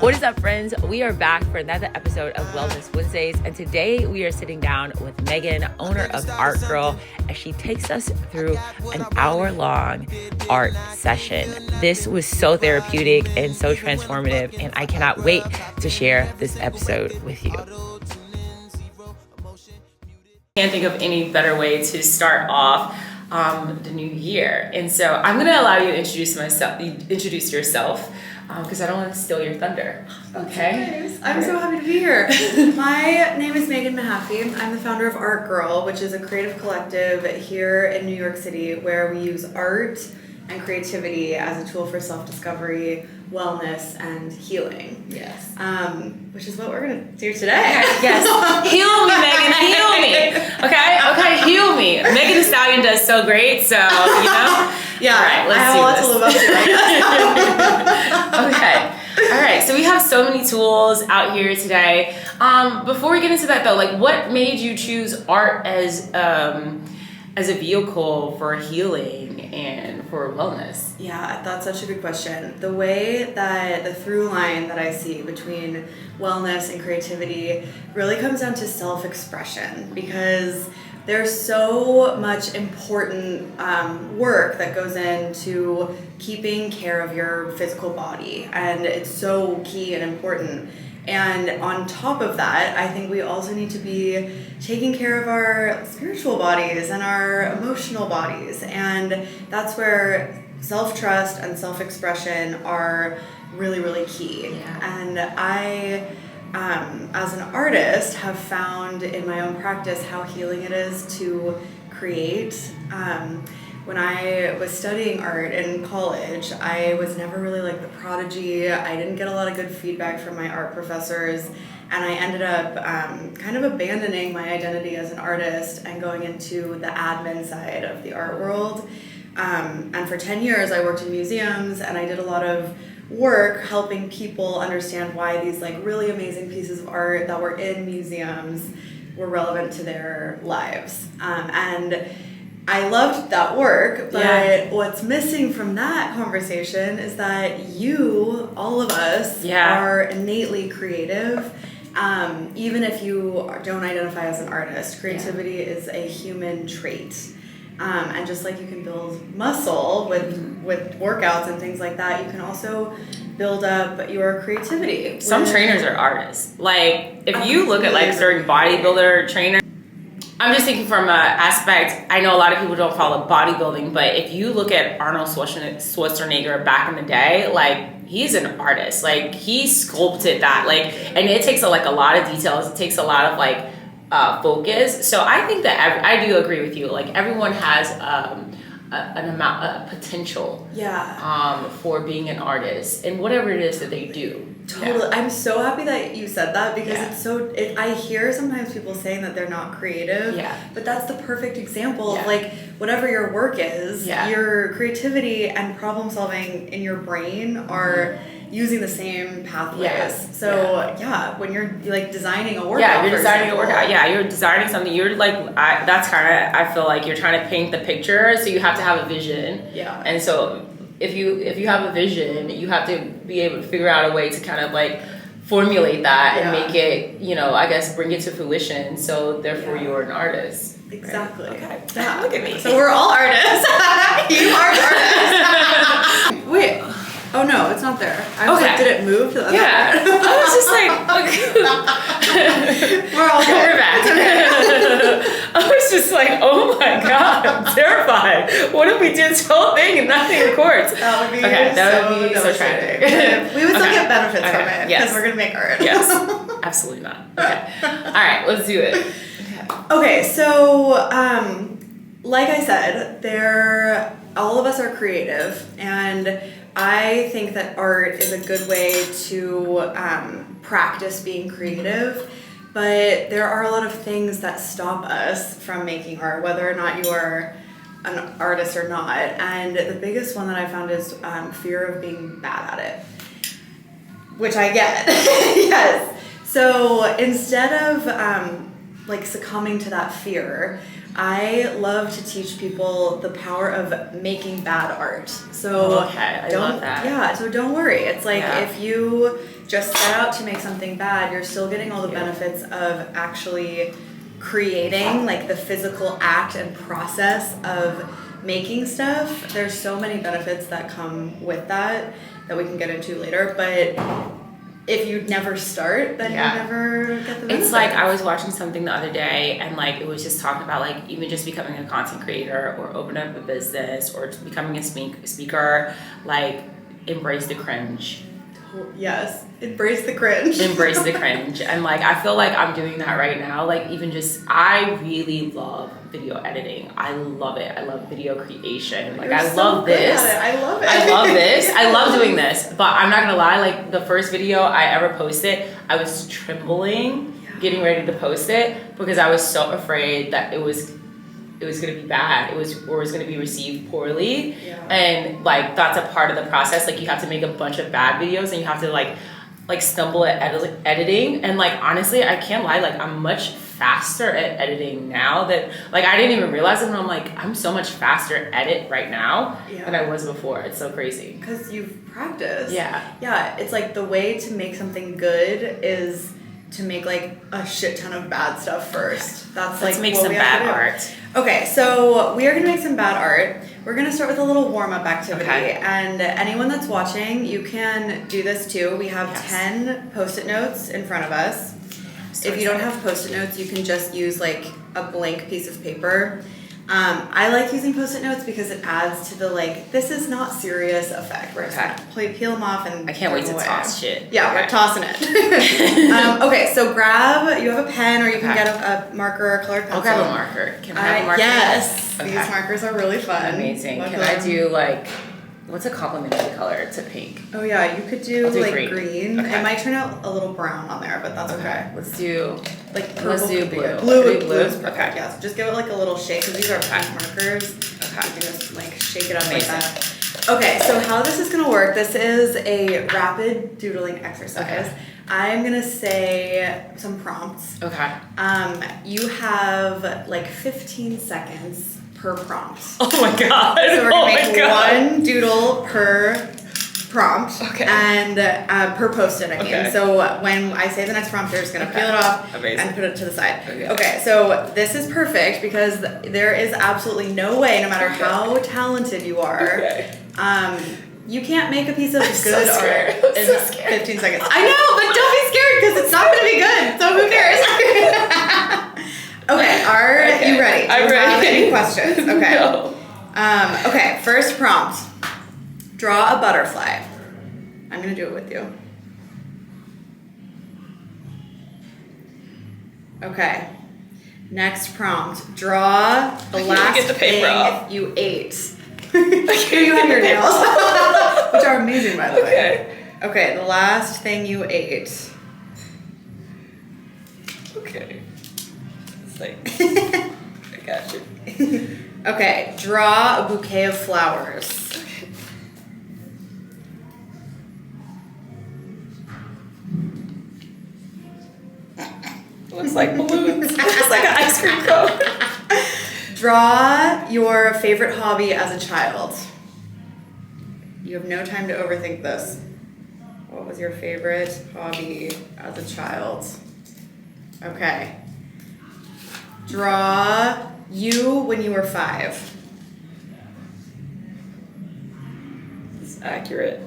What is up, friends? We are back for another episode of Wellness Wednesdays, and today we are sitting down with Meagan, owner of Art Gurl, as she takes us through an hour-long art session. This was so therapeutic and so transformative, and I cannot wait to share this episode with you. Can't think of any better way to start off the new year, and so I'm going to allow you to introduce yourself. Because I don't want to steal your thunder. Okay? Nice. I'm so happy to be here. My name is Meagan Mahaffy. I'm the founder of Art Gurl, which is a creative collective here in New York City where we use art and creativity as a tool for self-discovery, wellness, and healing. Yes. Which is what we're going to do today. Yes. Heal me, Meagan. Heal me. Okay, heal me. Megan Thee Stallion does so great, so, you know. Yeah, all right, let's I have a lot to live up to, I guess. Okay. All right, so we have so many tools out here today. Before we get into that, though, like, what made you choose art as a vehicle for healing and for wellness? Yeah, that's such a good question. The way that the through line that I see between wellness and creativity really comes down to self-expression, because there's so much important work that goes into keeping care of your physical body, and it's so key and important. And on top of that, I think we also need to be taking care of our spiritual bodies and our emotional bodies, and that's where self-trust and self-expression are really, really key. Yeah. And I, as an artist, have found in my own practice how healing it is to create. When I was studying art in college, I was never really like the prodigy. I didn't get a lot of good feedback from my art professors, and I ended up kind of abandoning my identity as an artist and going into the admin side of the art world. And for 10 years, I worked in museums, and I did a lot of work helping people understand why these like really amazing pieces of art that were in museums were relevant to their lives. And I loved that work, but what's missing from that conversation is that you, all of us, are innately creative. Even if you don't identify as an artist, creativity is a human trait. And just like you can build muscle with workouts and things like that, you can also build up your creativity. Some trainers are artists. Like, if you look at like certain bodybuilder trainers, I'm just thinking from an aspect, I know a lot of people don't follow bodybuilding, but if you look at Arnold Schwarzenegger back in the day, like, he's an artist. Like, he sculpted that. Like, and it takes a lot of details. It takes a lot of like focus. So I think that I do agree with you. Like, everyone has an amount of potential for being an artist and whatever it is that they do. Totally. Yeah. I'm so happy that you said that, because I hear sometimes people saying that they're not creative, but that's the perfect example of like whatever your work is, your creativity and problem solving in your brain are using the same pathways. So when you're like designing a workout, you're designing a workout. You're designing something. You're like, that's kind of, I feel like you're trying to paint the picture, so you have to have a vision. Yeah. And so if you have a vision, you have to be able to figure out a way to kind of like formulate that and make it, I guess, bring it to fruition. So therefore you're an artist. Exactly. Right? Okay. Yeah. Look at me. So we're all artists. You are artists. Wait. Oh no, it's not there. I was like, did it move to the other side? I was just like, we're all good. We're back. I was just like, oh my God, I'm terrified. What if we did this whole thing and nothing records? That would be so tragic. We would still get benefits from it, because we're going to make art. Yes, absolutely not. Okay. All right, let's do it. Okay, so like I said, all of us are creative, and I think that art is a good way to practice being creative, but there are a lot of things that stop us from making art, whether or not you are an artist or not. And the biggest one that I found is fear of being bad at it, which I get. Yes. So instead of like succumbing to that fear, I love to teach people the power of making bad art. So I love that. Yeah, so don't worry. It's like if you just set out to make something bad, you're still getting all the benefits of actually creating, like the physical act and process of making stuff. There's so many benefits that come with that we can get into later, but if you never start, then you never get the benefits. It's like I was watching something the other day, and like it was just talking about like even just becoming a content creator or opening up a business or becoming a speaker, like embrace the cringe. Yes, embrace the cringe. Embrace the cringe. And like I feel like I'm doing that right now. Like even just I really love video editing. I love it. I love video creation. Like I love this. I love it. I love this. I love doing this. But I'm not gonna lie, like the first video I ever posted, I was trembling getting ready to post it because I was so afraid that it was gonna be bad. It was gonna be received poorly. Yeah. And like that's a part of the process. Like you have to make a bunch of bad videos and you have to like stumble at editing. And like honestly, I can't lie, like I'm much faster at editing now that like I didn't even realize it, and I'm like I'm so much faster at it right now than I was before. It's so crazy. Because you've practiced. Yeah. Yeah, it's like the way to make something good is to make like a shit ton of bad stuff first. That's Let's like make what some we have bad to do. art. Okay, so we are gonna make some bad art. We're gonna start with a little warm-up activity. Okay. And anyone that's watching, you can do this too. We have 10 Post-it notes in front of us. If you don't have Post-it notes, you can just use like a blank piece of paper. I like using Post-it notes because it adds to the like, this is not serious effect. We're just gonna peel them off and I can't wait to away. toss shit. Yeah, we're tossing it. Okay, so grab, you have a pen or you can get a marker or a colored pencil. I'll grab a marker. Can I have a marker? Yes, Okay. these markers are really fun. Amazing. Look Can at I them. do like, what's a complementary color to pink? Oh yeah, you could do, I'll do like green. green. Okay. It might turn out a little brown on there, but that's okay. Let's do, Like purple. let's do could be blue. good. Blue Blue? is perfect. Okay. Yeah, so just give it like a little shake because these are pink markers. Okay. You can just like shake it up Amazing. like that. Okay, so how this is gonna work? This is a rapid doodling exercise. Okay. I'm gonna say some prompts. Okay. You have like 15 seconds per prompt. Oh my god. So we're gonna make one doodle per prompt. Okay. And per post-it, I mean. Okay. So when I say the next prompt, you're just gonna peel it off Amazing. and put it to the side. Okay. So this is perfect because there is absolutely no way, no matter how talented you are, you can't make a piece of good art in 15 seconds. I know, but don't be scared because it's not gonna be good. So who cares? Okay, are you ready? Do I'm you have ready. any questions? Okay. No. Okay, first prompt. Draw a butterfly. I'm gonna do it with you. Okay. Next prompt. Draw the last get the paper thing off. you ate. Here you have your nails, which are amazing, by the way. Okay, the last thing you ate. Okay. It's like, I got you. Okay, draw a bouquet of flowers. Looks like balloons. It's like an ice cream cone. Draw your favorite hobby as a child. You have no time to overthink this. What was your favorite hobby as a child? Okay. Draw you when you were 5. It's accurate.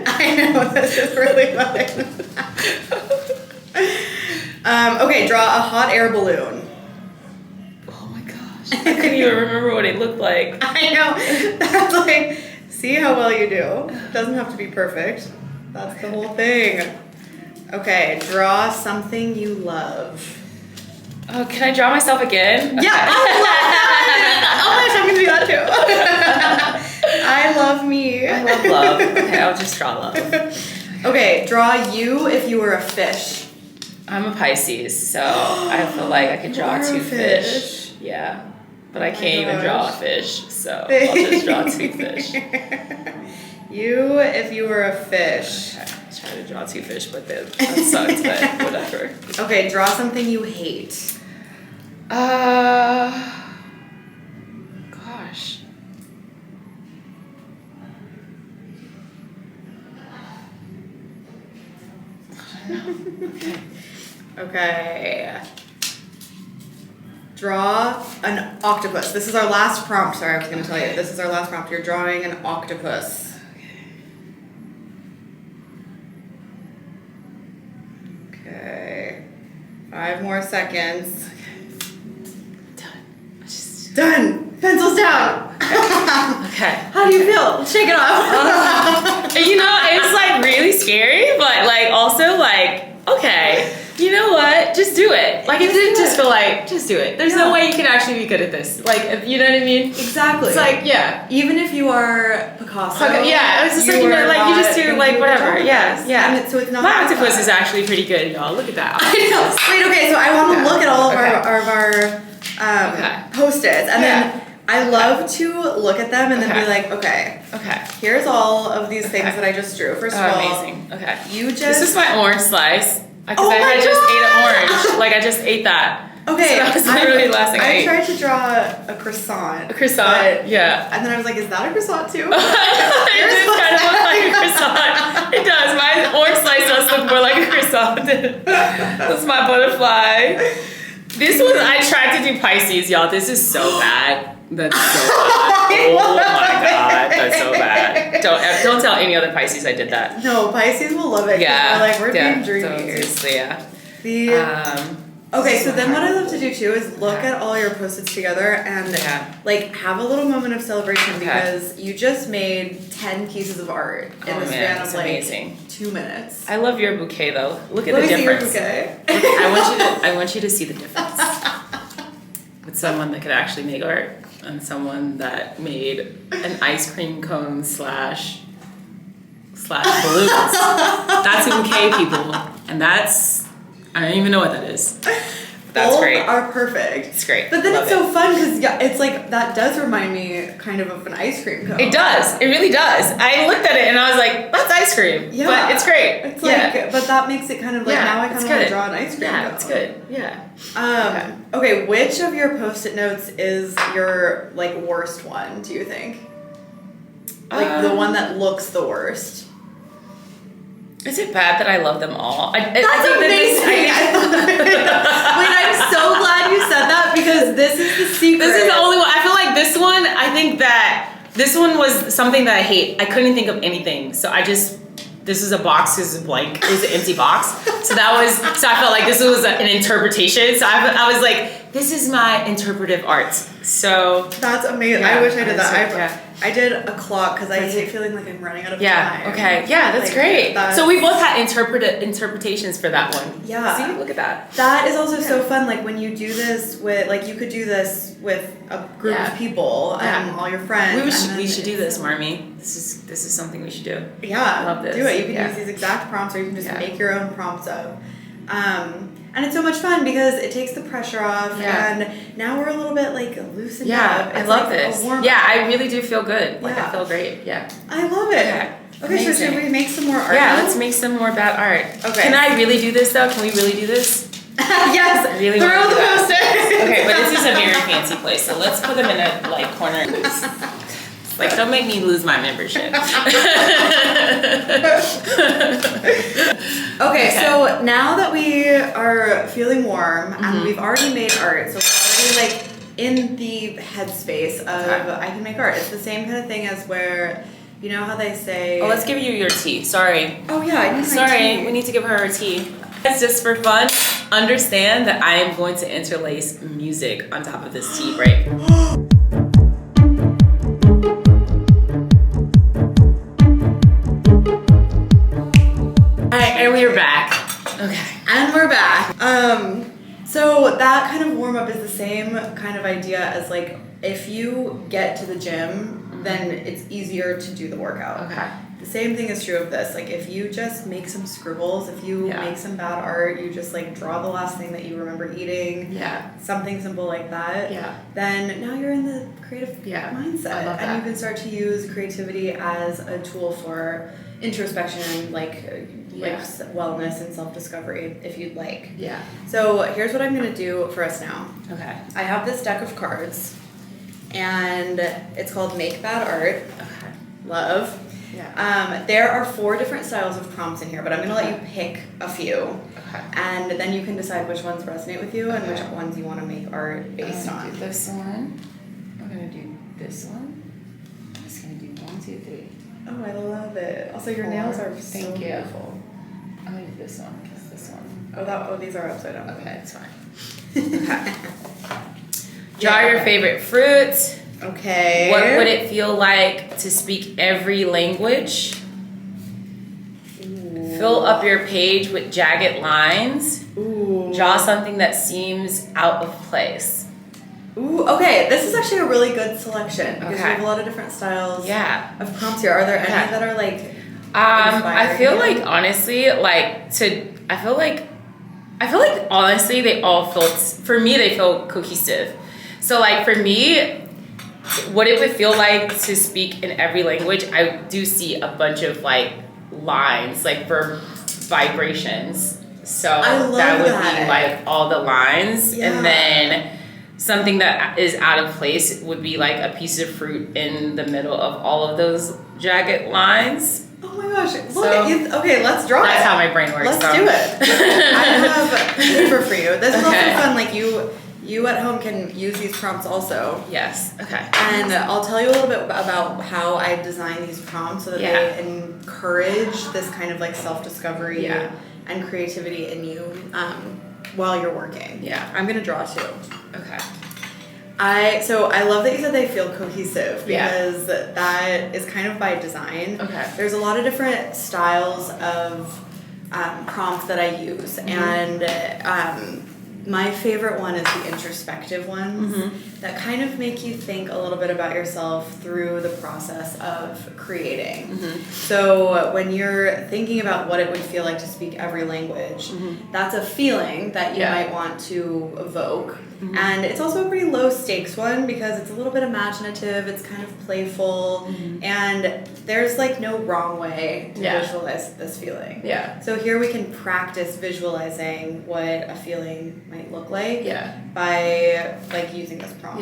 I know, this is really fun. Okay, draw a hot air balloon. Oh my gosh. I couldn't even remember what it looked like. I know. That's like, see how well you do. Doesn't have to be perfect. That's the whole thing. Okay, draw something you love. Oh, can I draw myself again? Yeah, I love that. Oh my gosh, I'm gonna do that too. I love me. I love love. Okay, I'll just draw love. Okay, draw you if you were a fish. I'm a Pisces, so I feel like I could draw You're a 2 fish. fish. Yeah. But Oh I my can't even draw a gosh. fish, so I'll just draw 2 fish. You if you were a fish. Okay, let's tried to draw 2 fish, but that sucked, but whatever. Okay, draw something you hate. Gosh. Okay. Draw an octopus. This is our last prompt. Sorry, I was going to tell you. This is our last prompt. You're drawing an octopus. Okay. 5 more seconds. Done. Pencils down. Okay. How do you feel? Shake it off. You know, it's like really scary, but like also like, okay, you know what? Just do it. Like, it didn't just feel like, just do it. There's no way you can actually be good at this. Like, if, you know what I mean? Exactly. It's like, yeah. Even if you are Picasso. Yeah, it's just like, you know, like you just do like whatever. Yeah, yeah. And so it's not. My octopus is actually pretty good, y'all. Look at that. I know. Wait, okay, so I want to look at all of our Post-its, and then I love to look at them and then be like, okay, here's all of these things that I just drew. First of all, amazing. Okay, this is my orange slice. Because I just ate an orange. Like, I just ate that. Okay, so that was literally the last thing I ate. tried to draw a croissant. A croissant, yeah. And then I was like, is that a croissant too? It does kind of look like a croissant. It does. My orange slice does look more like a croissant. That's my butterfly. This was, I tried to do Pisces, y'all. This is so bad. That's so bad. Oh my god, that's so bad. Don't tell any other Pisces I did that. No, Pisces will love it. Yeah. We're being dreamy. Yeah. Okay, so then what I love to do too is look at all your Post-its together and like have a little moment of celebration because you just made 10 pieces of art in the span of like amazing. 2 minutes. I love your bouquet though. Look at the difference. Your bouquet. I want you to see the difference. With someone that could actually make art and someone that made an ice cream cone slash balloons. That's a bouquet, people. And that's, I don't even know what that is. That's Both great. are perfect. It's great. But then it's so fun because it's like, that does remind me kind of an ice cream cone. It does. It really does. I looked at it and I was like, that's ice cream. Yeah. But it's great. It's like, but that makes it kind of like, now I kind of want to draw an ice cream cone. Yeah, it's good. Yeah. Okay, which of your Post-it notes is your like worst one, do you think? Like the one that looks the worst? Is it bad that I love them all? That's amazing. Wait, I'm so glad you said that because this is the secret. This is the only one. I feel like this one, I think that this one was something that I hate. I couldn't think of anything. So this is a box, this is blank. It was an empty box. So I felt like this was an interpretation. So I was like, this is my interpretive art. So. That's amazing. Yeah, I wish I did that. Yeah. I did a clock because I hate feeling like I'm running out of time. Yeah, okay. Yeah, that's like, great. So we both had interpretations for that one. Yeah. See, look at that. That is also so fun. Like when you do this with, like you could do this with a group of people and all your friends. We should do this, Marmy. This is something we should do. Yeah. I love this. Do it. You can use these exact prompts or you can just make your own prompts up. And it's so much fun because it takes the pressure off and now we're a little bit like loosened up. I love this. Yeah, I really do feel good. Like I feel great. Yeah. I love it. Yeah. Okay, so should we make some more art? Yeah, let's make some more bad art. Okay. Can I really do this though? Can we really do this? Yes. I really throw the Post-its. Okay, but this is a very fancy place, so let's put them in a like corner. Like, don't make me lose my membership. Okay, so now that we are feeling warm and we've already made art, so we're already like in the headspace of I can make art. It's the same kind of thing as where, you know how they say... Oh, let's give you your tea. Sorry. Oh yeah, I need my tea. We need to give her her tea. It's just for fun. Understand that I am going to interlace music on top of this tea break. And we're back. Okay. And we're back. So that kind of warm up is the same kind of idea as like if you get to the gym, then it's easier to do the workout. Okay. the same thing is true of this. Like, if you just make some scribbles, if you make some bad art, you just like draw the last thing that you remember eating, something simple like that, then now you're in the creative mindset. And you can start to use creativity as a tool for introspection, like wellness and self-discovery, if you'd like. So here's what I'm going to do for us now. Okay. I have this deck of cards, and it's called Make Bad Art. Okay. Love. There are 4 different styles of prompts in here, but I'm going to let you pick a few. Okay. And then you can decide which ones resonate with you and which ones you want to make art based on. Do this one. I'm going to do this one. I'm just going to do 1, 2, 3. Oh, I love it. Also, your nails are so beautiful. I'm going to do this one because this one. Oh, these are upside down. Okay, it's fine. Okay. Draw your favorite fruit. Okay. What would it feel like to speak every language? Ooh. Fill up your page with jagged lines. Ooh. Draw something that seems out of place. Ooh, okay. This is actually a really good selection because you have a lot of different styles of prompts here. Are there any that are like I feel like honestly, I feel like honestly they all feel, for me they feel cohesive. So like for me, what it would feel like to speak in every language, I do see a bunch of like lines, like verb vibrations. So that would be like all the lines. And then something that is out of place would be like a piece of fruit in the middle of all of those jagged lines. Oh my gosh. Okay, let's draw That's how my brain works. Let's do it. I have paper for you. This is also fun. Like you at home can use these prompts also. Yes. Okay. And I'll tell you a little bit about how I design these prompts so that they encourage this kind of like self-discovery and creativity in you while you're working. Yeah. I'm going to draw too. Okay. I love that you said they feel cohesive because that is kind of by design. Okay. There's a lot of different styles of prompts that I use, and my favorite one is the introspective ones that kind of make you think a little bit about yourself through the process of creating. So when you're thinking about what it would feel like to speak every language, that's a feeling that you might want to evoke. And it's also a pretty low stakes one because it's a little bit imaginative, it's kind of playful, and there's like no wrong way to visualize this feeling. So here we can practice visualizing what a feeling might look like by like using this prompt.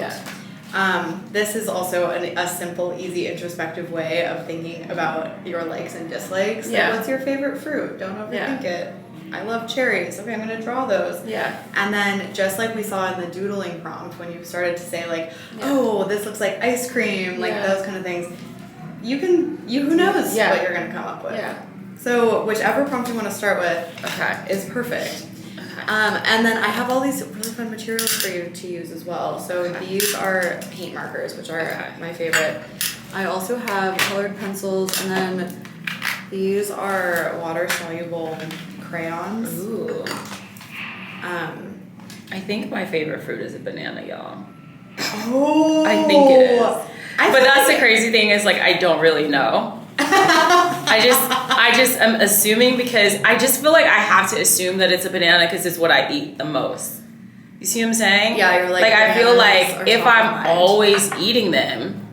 This is also a simple, easy, introspective way of thinking about your likes and dislikes. Like, what's your favorite fruit? Don't overthink it. I love cherries. Okay, I'm going to draw those. And then just like we saw in the doodling prompt, when you started to say like, oh, this looks like ice cream, like those kind of things, who knows what you're going to come up with. So whichever prompt you want to start with is perfect. And then I have all these really fun materials for you to use as well. So these are paint markers, which are my favorite. I also have colored pencils, and then these are water-soluble crayons. Ooh. I think my favorite fruit is a banana, y'all. Oh. I think it is. But that's the crazy thing is like I don't really know. I just am assuming because I just feel like I have to assume that it's a banana because it's what I eat the most. You see what I'm saying? Yeah, you're like I feel like if I'm always eating them,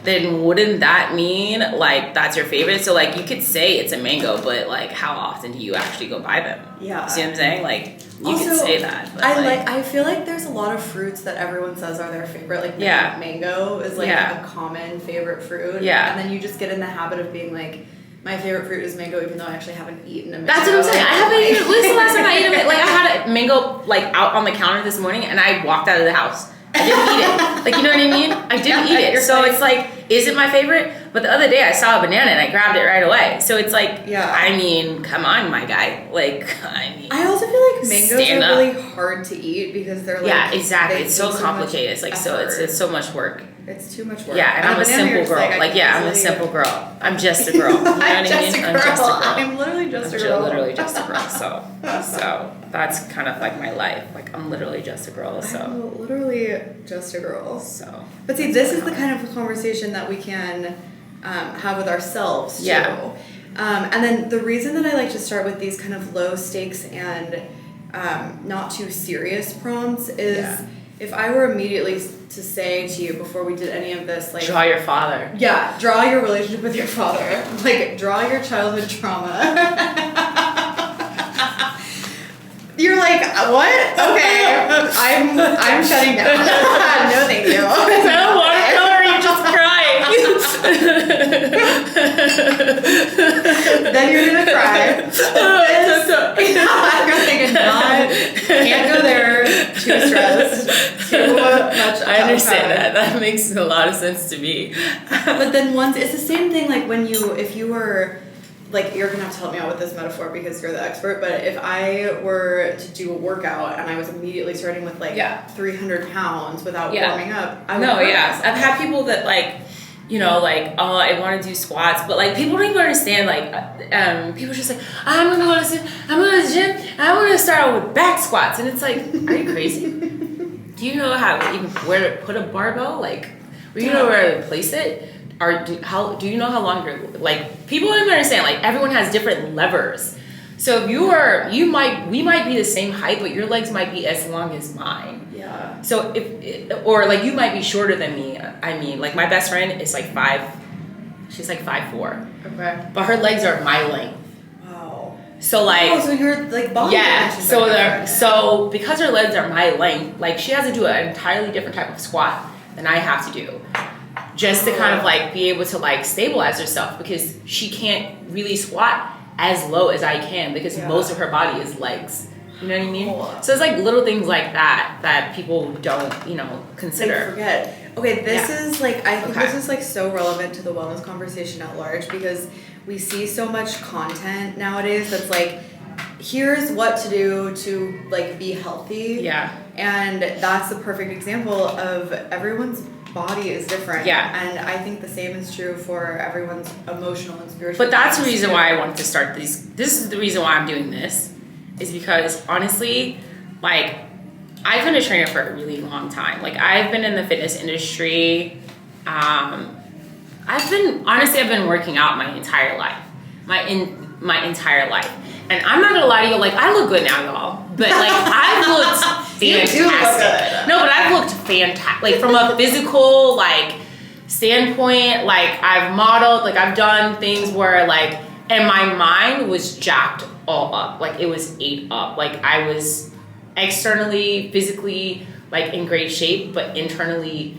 then wouldn't that mean like that's your favorite? So like you could say it's a mango, but like how often do you actually go buy them? Yeah. See what I'm saying? Like you also, could say that. But I feel like there's a lot of fruits that everyone says are their favorite. Like mango is like a common favorite fruit. Yeah. And then you just get in the habit of being like, my favorite fruit is mango, even though I actually haven't eaten a mango. That's what I'm saying. I haven't eaten. When's the last time I ate a mango? Like I had a mango like out on the counter this morning, and I walked out of the house. I didn't eat it. Like, you know what I mean? I didn't eat it. So it's like, is it my favorite? But the other day I saw a banana and I grabbed it right away. So it's like, I mean, come on, my guy. Like, I also feel like mangoes are really hard to eat because they're like... Yeah, exactly. It's so complicated. It's like, it's so much work. It's too much work. Yeah, and I'm a simple girl. I'm a simple girl. I'm just a girl. You know what I mean? I'm just a girl. I'm literally just a girl. I'm literally just a girl. So that's kind of like my life. Like I'm literally just a girl. So I'm literally just a girl. But see, this is the kind of conversation that we can have with ourselves too. Yeah. And then the reason that I like to start with these kind of low stakes and not too serious prompts is if I were immediately to say to you before we did any of this, like, draw your father. Yeah, draw your relationship with your father. Like, draw your childhood trauma. You're like, what? Okay, I'm shutting down. No, thank you. No watercolor, you just cry. Then you're gonna cry. I'm thinking, can't go there. Too stressed. Too much. I understand that. That makes a lot of sense to me. But then it's the same thing. Like if you were. Like, you're going to have to help me out with this metaphor because you're the expert, but if I were to do a workout and I was immediately starting with, like, 300 pounds without warming up, I would hurt myself. I've had people that, like, you know, like, oh, I want to do squats, but, like, people don't even understand, like, people are just like, I'm going to go to the gym, and I'm going to start out with back squats, and it's like, are you crazy? Do you know where to put a barbell? Like, do you know where to place it? Or do you know how long you're, like, people don't even understand, like, everyone has different levers. So if we might be the same height, but your legs might be as long as mine. Yeah. So or like you might be shorter than me. I mean, like, my best friend is like she's like 5'4". Okay. But her legs are my length. Wow. So like. So you're like body. Yeah. So because her legs are my length, like, she has to do an entirely different type of squat than I have to do. Just to kind of, like, be able to, like, stabilize herself, because she can't really squat as low as I can because most of her body is legs. You know what I mean? Cool. So it's like little things like that people don't, you know, consider. They forget. Okay, this is like, I think this is like so relevant to the wellness conversation at large, because we see so much content nowadays that's like, here's what to do to, like, be healthy. Yeah. And that's the perfect example of everyone's body is different. Yeah. And I think the same is true for everyone's emotional and spiritual. But that's the reason why I wanted to start these. This is the reason why I'm doing this, is because honestly, like, I've been a trainer for a really long time. Like, I've been in the fitness industry. I've been working out my entire life. My entire life. And I'm not gonna lie to you, like, I look good now, y'all. But, like, I've looked fantastic. You do look good. No, but I've looked fantastic. Like, from a physical, like, standpoint, like, I've modeled, like, I've done things where, like, and my mind was jacked all up. Like, it was ate up. Like, I was externally, physically, like, in great shape, but internally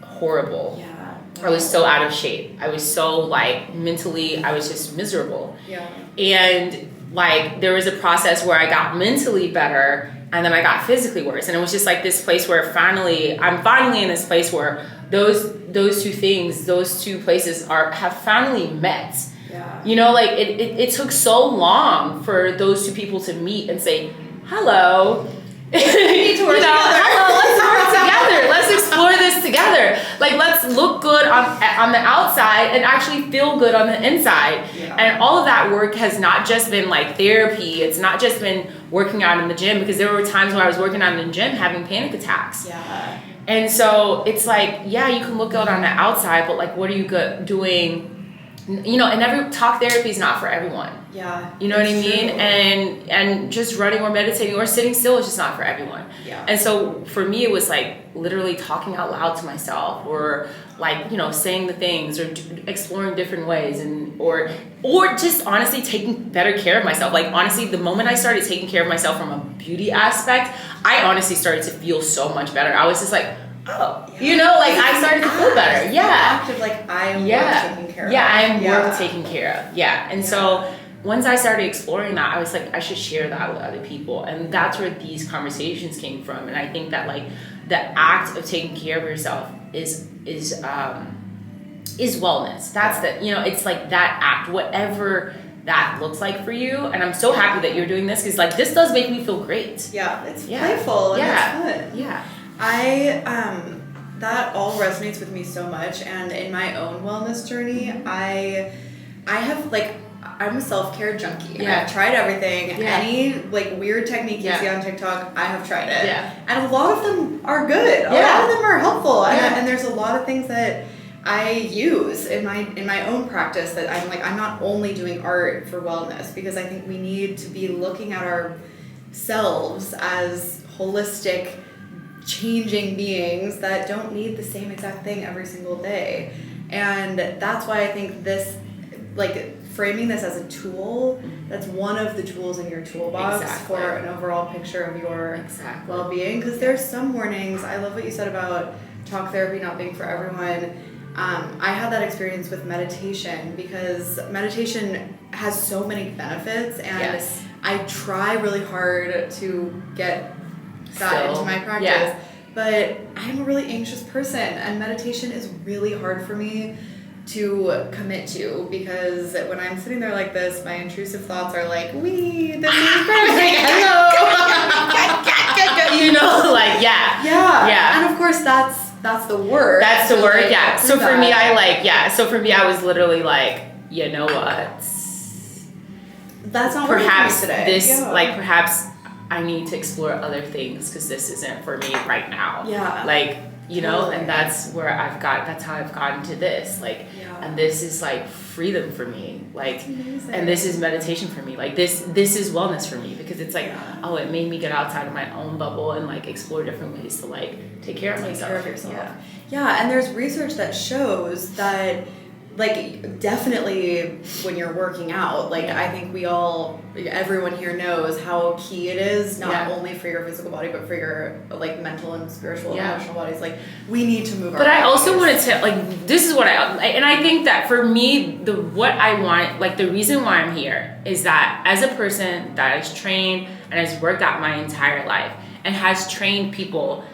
horrible. Yeah. I was so out of shape. I was so, like, mentally, I was just miserable. Yeah. And, like, there was a process where I got mentally better, and then I got physically worse. And it was just like this place where I'm finally in this place where those two things, those two places have finally met. Yeah. You know, like, it took so long for those two people to meet and say, hello. We need to work together. Hello, let's work together. Let's explore this together. Like, let's look good on the outside and actually feel good on the inside. Yeah. And all of that work has not just been, like, therapy. It's not just been working out in the gym, because there were times when I was working out in the gym having panic attacks. Yeah. And so it's like, yeah, you can look good on the outside, but, like, what are you doing? You know, and talk therapy is not for everyone. Yeah. You know what I mean? True. And just running or meditating or sitting still is just not for everyone. Yeah. And so for me, it was like literally talking out loud to myself, or, like, you know, saying the things, or exploring different ways, or just honestly taking better care of myself. Like, honestly, the moment I started taking care of myself from a beauty aspect, I honestly started to feel so much better. I was just like, oh, yeah. You know, like, I started to feel better. Yeah. Active, like, I am worth taking care of. Yeah, I am worth taking care of. Yeah. And so once I started exploring that, I was like, I should share that with other people. And that's where these conversations came from. And I think that, like, the act of taking care of yourself is wellness. That's you know, it's like that act, whatever that looks like for you. And I'm so happy that you're doing this, because, like, this does make me feel great. Yeah, it's playful and it's fun. Yeah. That all resonates with me so much, and in my own wellness journey, I have, like, I'm a self-care junkie. Yeah. I've tried everything. Yeah. Any, like, weird technique you see on TikTok, I have tried it. Yeah. And a lot of them are good. A lot of them are helpful. And there's a lot of things that I use in my own practice, that I'm not only doing art for wellness, because I think we need to be looking at ourselves as holistic, changing beings that don't need the same exact thing every single day. And that's why I think this, like, framing this as a tool, that's one of the tools in your toolbox for an overall picture of your well-being. Because there's some mornings, I love what you said about talk therapy not being for everyone. I had that experience with meditation, because meditation has so many benefits, and I try really hard to get that into my practice. But I'm a really anxious person, and meditation is really hard for me to commit to, because when I'm sitting there like this, my intrusive thoughts are like, this is perfect, hello. And of course that's the work. That's the work, So for me, I was literally like, you know what? That's not perhaps today. This, perhaps I need to explore other things, because this isn't for me right now. And that's where that's how I've gotten to this. And this is freedom for me. And this is meditation for me. This is wellness for me, because it's it made me get outside of my own bubble and explore different ways to take care of myself. Take care of yourself. Yeah, and there's research that shows that definitely when you're working out, I think everyone here knows how key it is, not only for your physical body, but for your mental and spiritual and emotional bodies. We need to move our bodies. But I also wanted to this is what I think that for me, the reason why I'm here is that as a person that is trained and has worked out my entire life and has trained people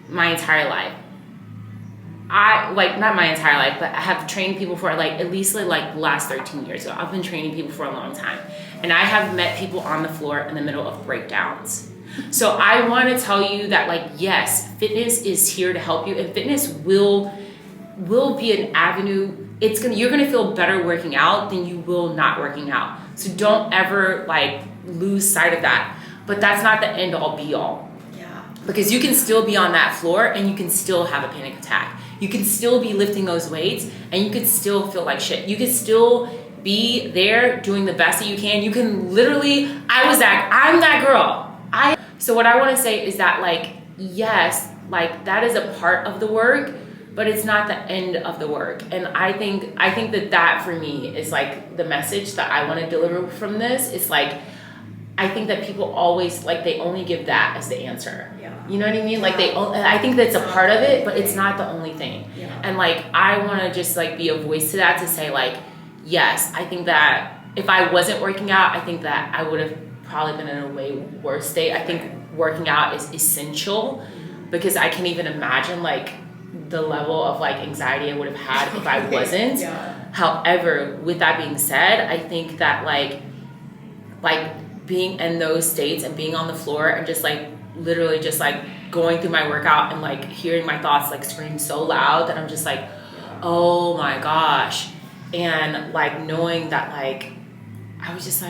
my entire life, I not my entire life, but I have trained people for at least the last 13 years ago. I've been training people for a long time, and I have met people on the floor in the middle of breakdowns. So I want to tell you that yes, fitness is here to help you, and fitness will be an avenue. You're gonna feel better working out than you will not working out. So don't ever lose sight of that. But that's not the end all be all. Yeah. Because you can still be on that floor and you can still have a panic attack. You can still be lifting those weights and you can still feel like shit. You can still be there doing the best that you can. You can literally, I'm that girl. So what I want to say is that yes, that is a part of the work, but it's not the end of the work. And I think that for me is the message that I want to deliver from this. It's I think that people always they only give that as the answer. Yeah. You know what I mean? I think that's a part of it, but it's not the only thing. Yeah. And I want to just be a voice to that, to say yes, I think that if I wasn't working out, I think that I would have probably been in a way worse state. I think working out is essential, because I can't even imagine the level of anxiety I would have had if I wasn't. However, with that being said, I think that being in those states and being on the floor and just literally just going through my workout and hearing my thoughts scream so loud that I'm just oh my gosh, and knowing that I was just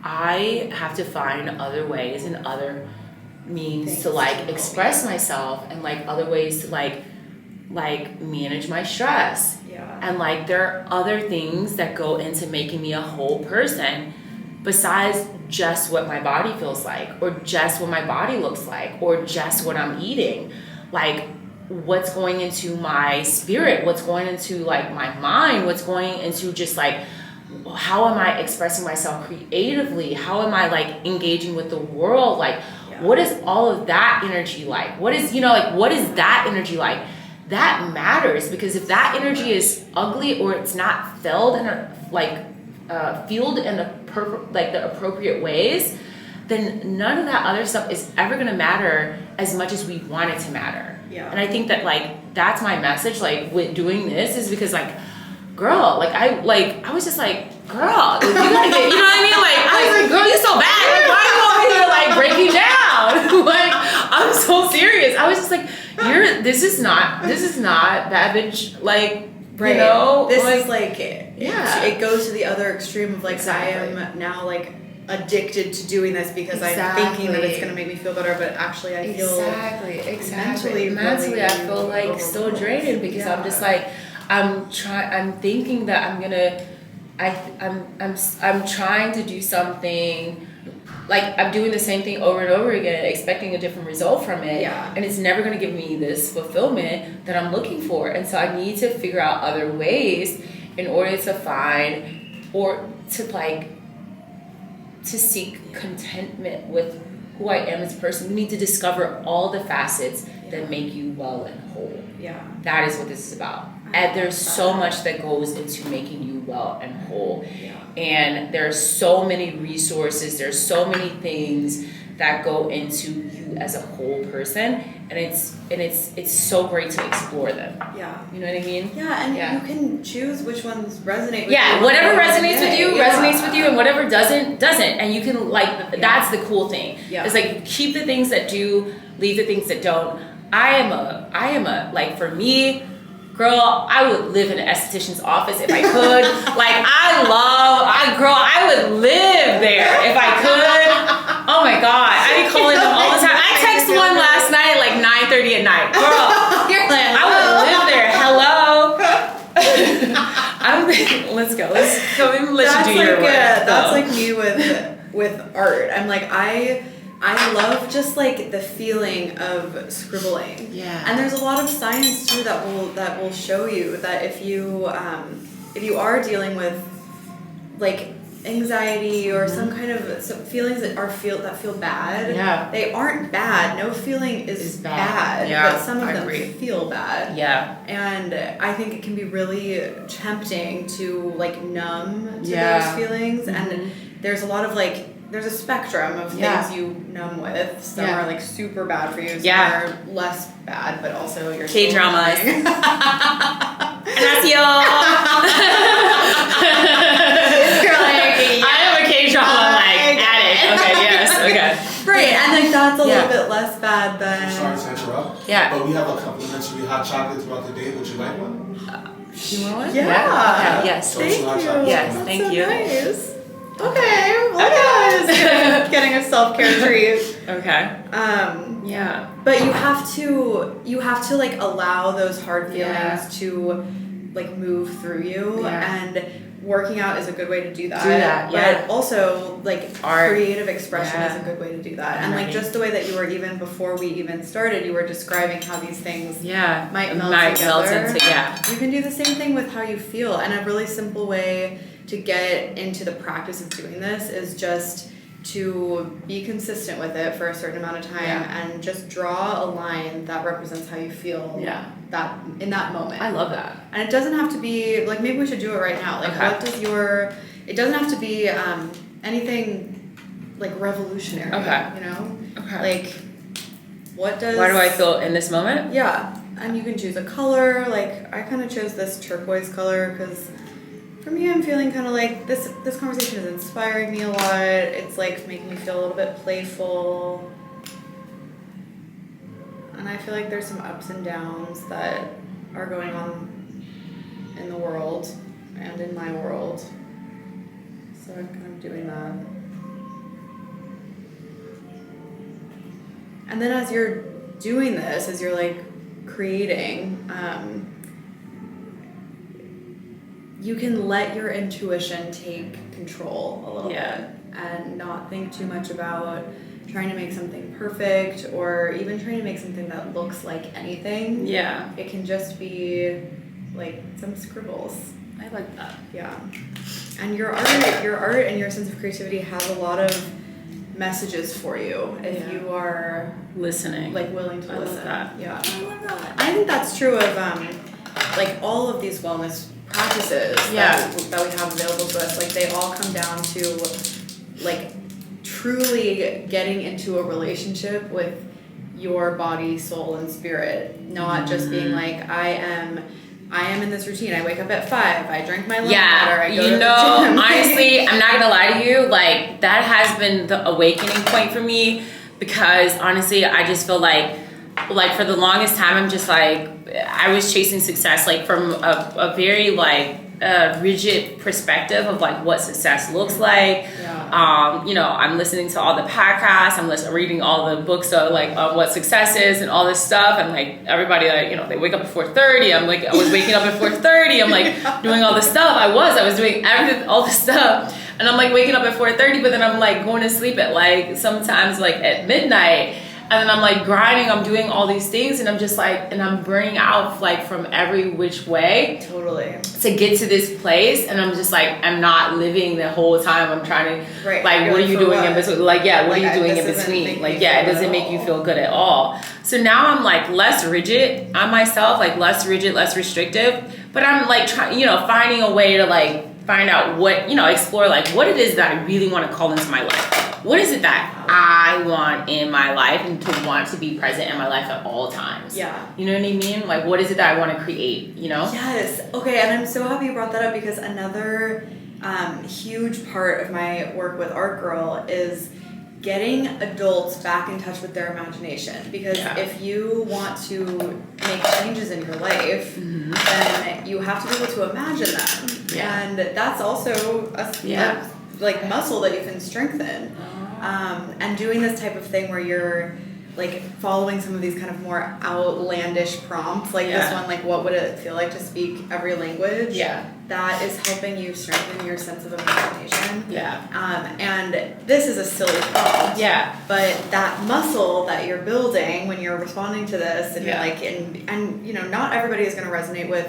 I have to find other ways and other means to express myself, and other ways to manage my stress. And there are other things that go into making me a whole person besides just what my body feels like, or just what my body looks like, or just what I'm eating. What's going into my spirit, what's going into my mind, what's going into just how am I expressing myself creatively? How am I engaging with the world? What is all of that energy like? What is what is that energy like? That matters, because if that energy is ugly or it's not filled in fueled in the appropriate ways, then none of that other stuff is ever going to matter as much as we want it to matter. Yeah. And I think that that's my message with doing this, is because girl, I was just girl, you gotta get, you know what I mean? I was girl, you're so bad. Why are you over here break you down? I'm so serious. I was just this is not bad bitch, right. You know? This is it goes to the other extreme of exactly. I am now addicted to doing this because I'm thinking that it's going to make me feel better, but actually I feel mentally I feel like so drained because I'm just like I'm thinking that I'm trying to do something, like I'm doing the same thing over and over again, expecting a different result from it, and it's never going to give me this fulfillment that I'm looking for. And so I need to figure out other ways in order to find or to seek contentment with who I am as a person. You need to discover all the facets that make you well and whole. That is what this is about. And there's so much that goes into making you well and whole. And there's so many resources, there's so many things that go into you as a whole person, and it's so great to explore them. You know what I mean? You can choose which ones resonate with you. Whatever resonates with you resonates with you, and whatever doesn't. And you can that's the cool thing. It's like keep the things that do, leave the things that don't. I am a like, for me, girl, I would live in an esthetician's office if I could. I would live there if I could. Oh my God, I'd be calling them all the time. I texted one last night at like 9:30 at night. Girl, I would live there. Hello. Let's go. Let you do your work. That's like me with art. I'm like, I love just like the feeling of scribbling. And there's a lot of science too that will show you that if you are dealing with like anxiety or some kind of some feelings that feel bad, they aren't bad. No feeling is bad, but some of them feel bad. And I think it can be really tempting to like numb to those feelings. And there's a lot of there's a spectrum of things you numb with. Some are like super bad for you, some are less bad, but also you're K-dramas. I am a K-drama addict. Okay, yes, okay. Right, and like that's a little bit less bad than... Sorry to interrupt. But we have a complimentary hot chocolate throughout the day. Would you like one? You want one? Okay, yes. Thank you. Yes, thank you. Nice. Okay, look at us getting a self-care treat. Okay. But you have to like allow those hard feelings to like move through you, and working out is a good way to do that. But also like art, creative expression is a good way to do that. And like just the way that you were, even before we even started, you were describing how these things might melt together. You can do the same thing with how you feel. And a really simple way to get into the practice of doing this is just to be consistent with it for a certain amount of time and just draw a line that represents how you feel that in that moment. I love that. And it doesn't have to be like, maybe we should do it right now. Like what does it doesn't have to be anything like revolutionary. You know? Like what do I feel in this moment? And you can choose a color. Like I kind of chose this turquoise color because for me, I'm feeling kind of like this conversation is inspiring me a lot. It's like making me feel a little bit playful. And I feel like there's some ups and downs that are going on in the world and in my world. So I'm kind of doing that. And then as you're doing this, as you're like creating, you can let your intuition take control a little bit and not think too much about trying to make something perfect or even trying to make something that looks like anything. It can just be like some scribbles. I like that. And your art and your sense of creativity has a lot of messages for you if you are listening, like willing to listen. I love that. I think that's true of like all of these wellness practices that we have available to us. Like they all come down to like truly getting into a relationship with your body, soul, and spirit, not just being like I am in this routine. I wake up at 5. I drink my lemon water. I go to the gym. Honestly, I'm not gonna lie to you. Like that has been the awakening point for me because honestly, I just feel like for the longest time, I'm just like I was chasing success like from a very like rigid perspective of like what success looks like. Yeah. You know, I'm listening to all the podcasts, I'm reading all the books of like what success is and all this stuff. And like everybody, you know, they wake up at 4:30. I was waking up at 4:30. I'm like doing all this stuff. I was doing everything, all this stuff. And I'm like waking up at 4:30, but then I'm like going to sleep at like sometimes like at midnight. And then I'm like grinding, I'm doing all these things, and I'm just like, and I'm burning out like from every which way. Totally. To get to this place, and I'm just like, I'm not living the whole time. I'm trying to, right. like, You're what are you doing in between? Like, yeah, what like, are you doing in this between? Like, yeah, it doesn't make you feel good at all. So now I'm like less rigid on myself, like less rigid, less restrictive. But I'm like trying, you know, finding a way to like find out what, you know, explore like what it is that I really want to call into my life. What is it that I want in my life and to want to be present in my life at all times? Yeah. You know what I mean? Like, what is it that I want to create, you know? Yes. Okay, and I'm so happy you brought that up because another huge part of my work with Art Girl is getting adults back in touch with their imagination. Because if you want to make changes in your life, then you have to be able to imagine them. Yeah. And that's also a like muscle that you can strengthen. And doing this type of thing where you're like following some of these kind of more outlandish prompts, like this one, like what would it feel like to speak every language? Yeah. That is helping you strengthen your sense of imagination. Yeah. And this is a silly prompt. Yeah. But that muscle that you're building when you're responding to this, and you're like, and you know, not everybody is going to resonate with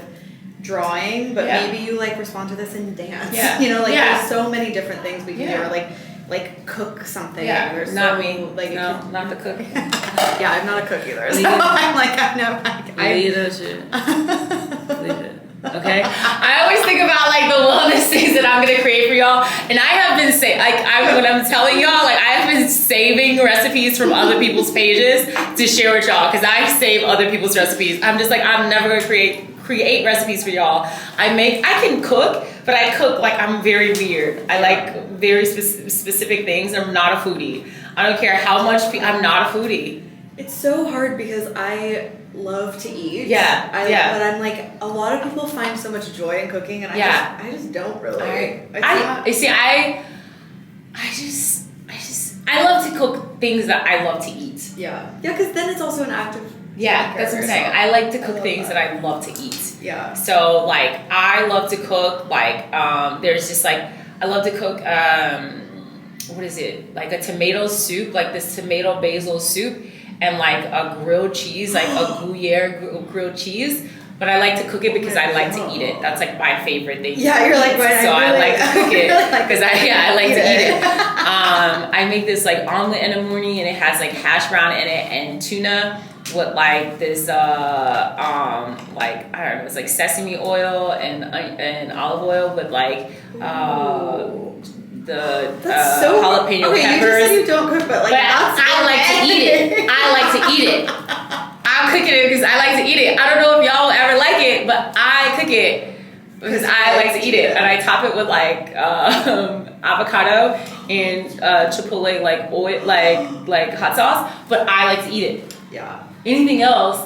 drawing, but maybe you like respond to this in dance. Yeah. You know, like there's so many different things we can do, or like cook something. Yeah, or not so, me. Like no, not the cook. Yeah, I'm not a cook either. So I'm like, I know. Leave that shit. Leave it. Okay. I always think about like the wellness things that I'm gonna create for y'all, and I have been when I'm telling y'all, like I have been saving recipes from other people's pages to share with y'all because I save other people's recipes. I'm just like, I'm never gonna create recipes for y'all. I can cook, but I cook like I'm very weird. I like very specific things. I'm not a foodie. I don't care how much. I'm not a foodie. It's so hard because I love to eat. Yeah. But I'm like, a lot of people find so much joy in cooking, and I just don't really. I love to cook things that I love to eat. Yeah, because then it's also an act of. Yeah, that's what I'm saying. I like to cook things that I love to eat. Yeah. So like I love to cook like there's just like I love to cook what is it? Like a tomato soup, like this tomato basil soup, and like a grilled cheese, like a Gruyere grilled cheese. But I like to cook it because I like to eat it. That's like my favorite thing. Yeah, you're like, so I like to cook it because I like to eat it. I make this like omelet in the morning, and it has like hash brown in it and tuna with like this like I don't know, it's like sesame oil and olive oil with like the jalapeno peppers. You just said you don't cook, but like I like to eat it. I like to eat it. I'm cooking it because I like to eat it. I don't know if y'all will ever like it, but I cook it because I like to eat it, and I top it with like avocado and chipotle like oil, like hot sauce. But I like to eat it. Yeah. Anything else?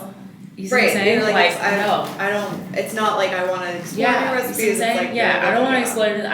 You see what I'm saying? Like I don't. It's not like I want to explore new recipes. You see what I'm saying? I don't want to explore it.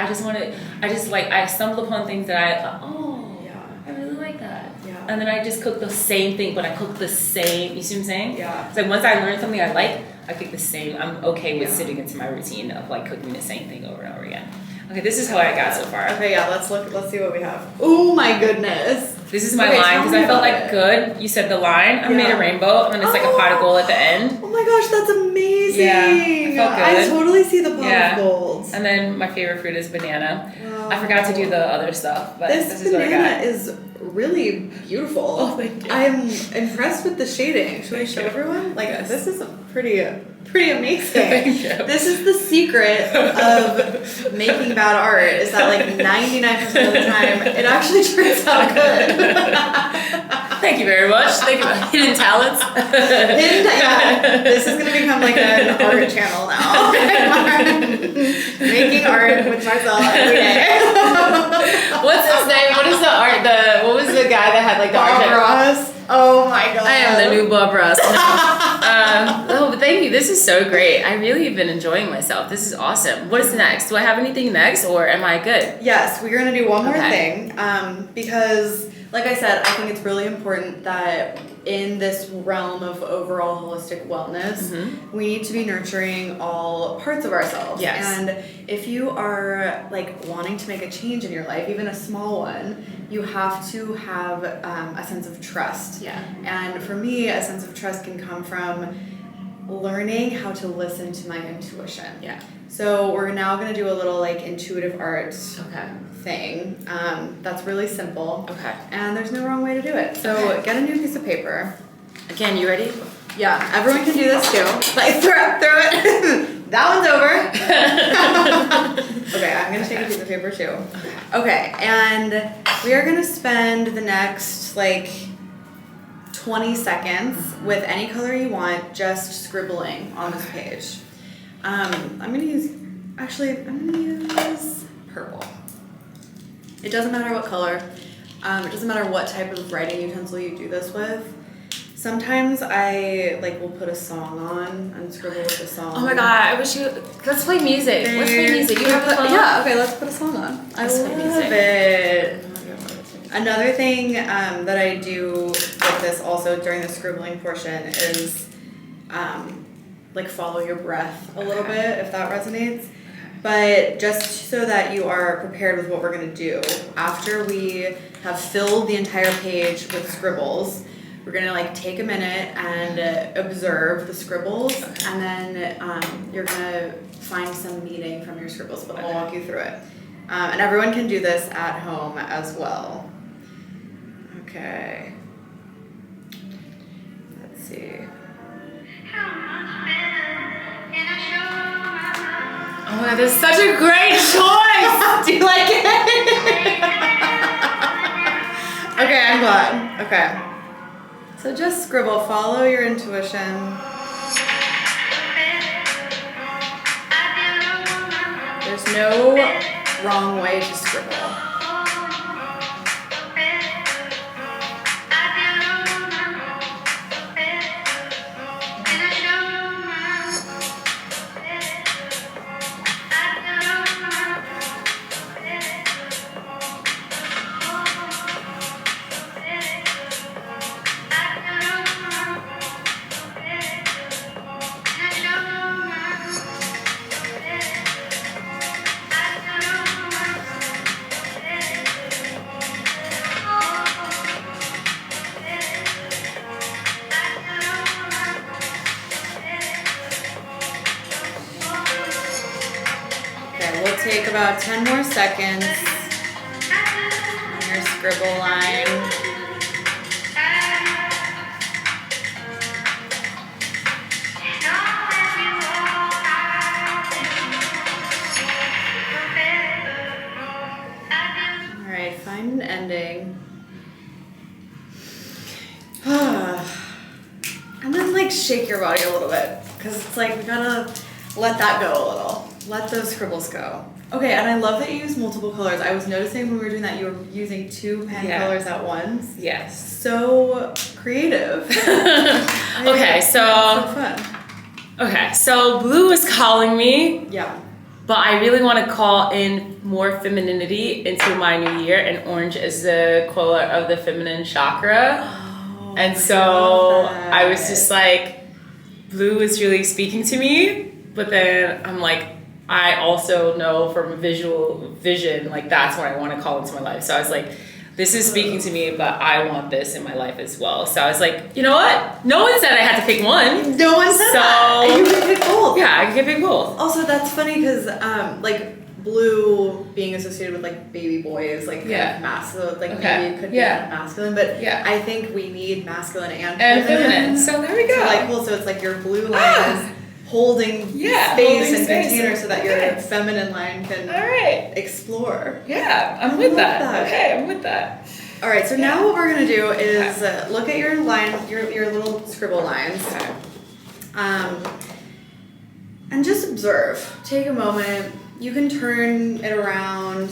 I stumble upon things that I really like that. Yeah. And then I just cook the same thing, but I cook the same. You see what I'm saying? Yeah. It's like once I learn something I like, I cook the same. I'm okay with sitting into my routine of like cooking the same thing over and over again. Okay, this is how I got so far. Okay, yeah, let's see what we have. Oh my goodness. This is my line because I felt like good. You said the line. I made a rainbow, and then it's like a pot of gold at the end. Oh my gosh, that's amazing. Yeah, I felt good. I totally see the pot of gold. And then my favorite fruit is banana. Wow. I forgot to do the other stuff, but this is what I got. Banana is really beautiful. Oh, thank you. I'm impressed with the shading. Should I show everyone? Like, this is pretty amazing. Thank you. This is the secret of making bad art, is that like 99% of the time it actually turns out good. Thank you very much. Thank you. Hidden talents. This is going to become like an art channel now. Making art with Marcel every day. What's his name? What is the art? What was the guy that had like the art? Bob Ross. Oh my god. I am the new Bob Ross. No, But thank you. This is so great. I really have been enjoying myself. This is awesome. What is next? Do I have anything next, or am I good? Yes, we're gonna do one more thing. Because, like I said, I think it's really important that in this realm of overall holistic wellness, we need to be nurturing all parts of ourselves. Yes. And if you are like wanting to make a change in your life, even a small one, you have to have a sense of trust. Yeah. And for me, a sense of trust can come from learning how to listen to my intuition. Yeah. So we're now going to do a little like intuitive art thing. That's really simple. Okay. And there's no wrong way to do it. So get a new piece of paper. Again, you ready? Yeah, everyone can do this too. Like throw it. That one's over. Okay, I'm going to take a piece of paper too. Okay, and we are going to spend the next like 20 seconds with any color you want, just scribbling on this page. I'm gonna use purple. It doesn't matter what color. It doesn't matter what type of writing utensil you do this with. Sometimes I like will put a song on and scribble with the song. Oh my god, I wish you. Let's play music. Let's play music. You have a phone? Yeah, okay, let's put a song on. I love it. Another thing that I do with this also during the scribbling portion is like follow your breath a little bit, if that resonates. But just so that you are prepared with what we're going to do, after we have filled the entire page with scribbles, we're going to like take a minute and observe the scribbles, and then you're going to find some meaning from your scribbles, but I'll walk you through it. And everyone can do this at home as well. Okay. Let's see. Oh my god, this is such a great choice! Do you like it? Okay, I'm glad. Okay. So just scribble, follow your intuition. There's no wrong way to scribble. Take about 10 more seconds on your scribble line. All right, find an ending. And then like shake your body a little bit, because it's like we gotta let that go a little. Let those scribbles go. Okay, and I love that you use multiple colors. I was noticing when we were doing that you were using 2 pen colors at once. Yes. So creative. Okay, so fun. Okay, so blue is calling me. Yeah. But I really want to call in more femininity into my new year, and orange is the color of the feminine chakra. Oh, and so I was just like, blue is really speaking to me, but then I'm like, I also know from a visual vision, like that's what I want to call into my life. So I was like, this is speaking to me, but I want this in my life as well. So I was like, you know what? No one said I had to pick one. No one said that. And you can pick both. Yeah, I can pick both. Also, that's funny because like blue being associated with like baby boys, like kind of masculine, like maybe it could be masculine, but I think we need masculine and feminine. So there we go. So like cool. So it's like your blue line is holding space and container so that your feminine line can explore. Yeah, I'm with that. Okay, I'm with that. All right, so now what we're gonna do is look at your line, your little scribble lines, and just observe. Take a moment. You can turn it around,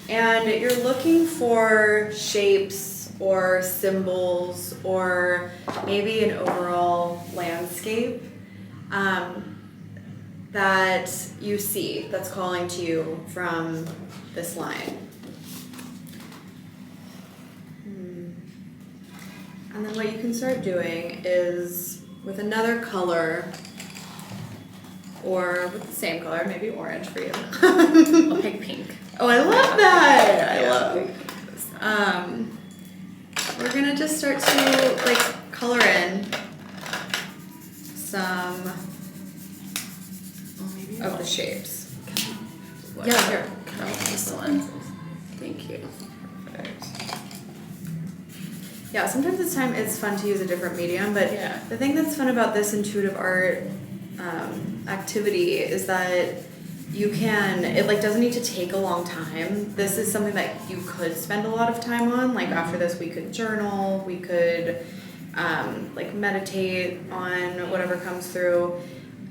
and you're looking for shapes or symbols or maybe an overall landscape that you see that's calling to you from this line. And then what you can start doing is with another color or with the same color, maybe orange for you. I'll pick pink. Oh, I love that. I love pink. We're gonna just start to like color in some of the shapes. Yeah, here. This one. Thank you. Perfect. Yeah, sometimes it's fun to use a different medium, but Yeah. the thing that's fun about this intuitive art activity is that it like doesn't need to take a long time. This is something that you could spend a lot of time on. Like after this, we could journal, we could like meditate on whatever comes through.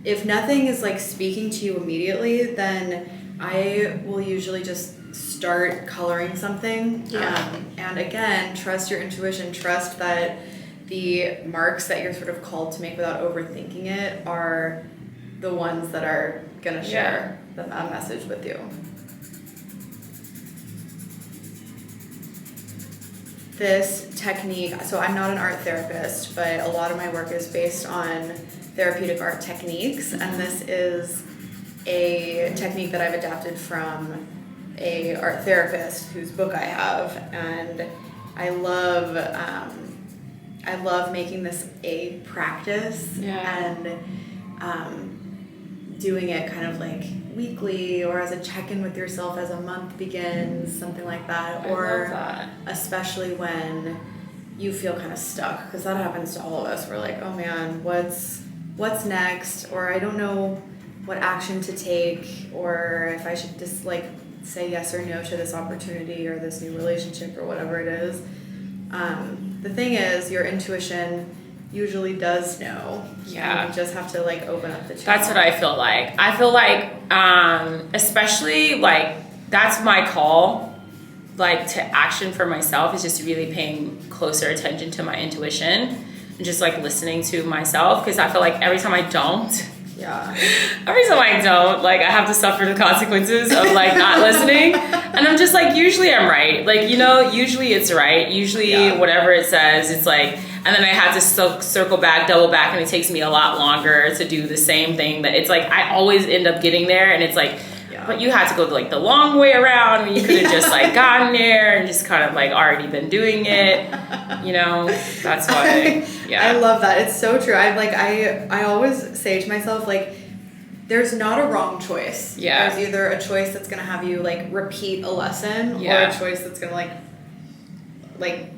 If nothing is like speaking to you immediately, then I will usually just start coloring something. Yeah. And again, trust your intuition, trust that the marks that you're sort of called to make without overthinking it are the ones that are gonna share the message with you. This technique, so I'm not an art therapist, but a lot of my work is based on therapeutic art techniques, and this is a technique that I've adapted from a art therapist whose book I have, and I love making this a practice and doing it kind of like weekly or as a check-in with yourself as a month begins, something like that. I love that. Especially when you feel kind of stuck, because that happens to all of us. We're like, oh man, what's next? Or I don't know what action to take, or if I should just like say yes or no to this opportunity or this new relationship or whatever it is. The thing is, your intuition usually does know. Yeah. You just have to like open up the channel. That's what I feel like. I feel like, especially like that's my call, like to action for myself is just really paying closer attention to my intuition and just like listening to myself. Because I feel like every time I don't, like I have to suffer the consequences of like not listening. And I'm just like, usually I'm right. Like, you know, usually it's right. Usually whatever it says, it's like, and then I have to circle back, double back, and it takes me a lot longer to do the same thing. But it's like, I always end up getting there, and it's like, but you had to go like the long way around, and you could have just like gotten there and just kind of like already been doing it, you know? That's why, I love that. It's so true. I always say to myself, like, there's not a wrong choice. Yeah. There's either a choice that's going to have you like repeat a lesson or a choice that's going to like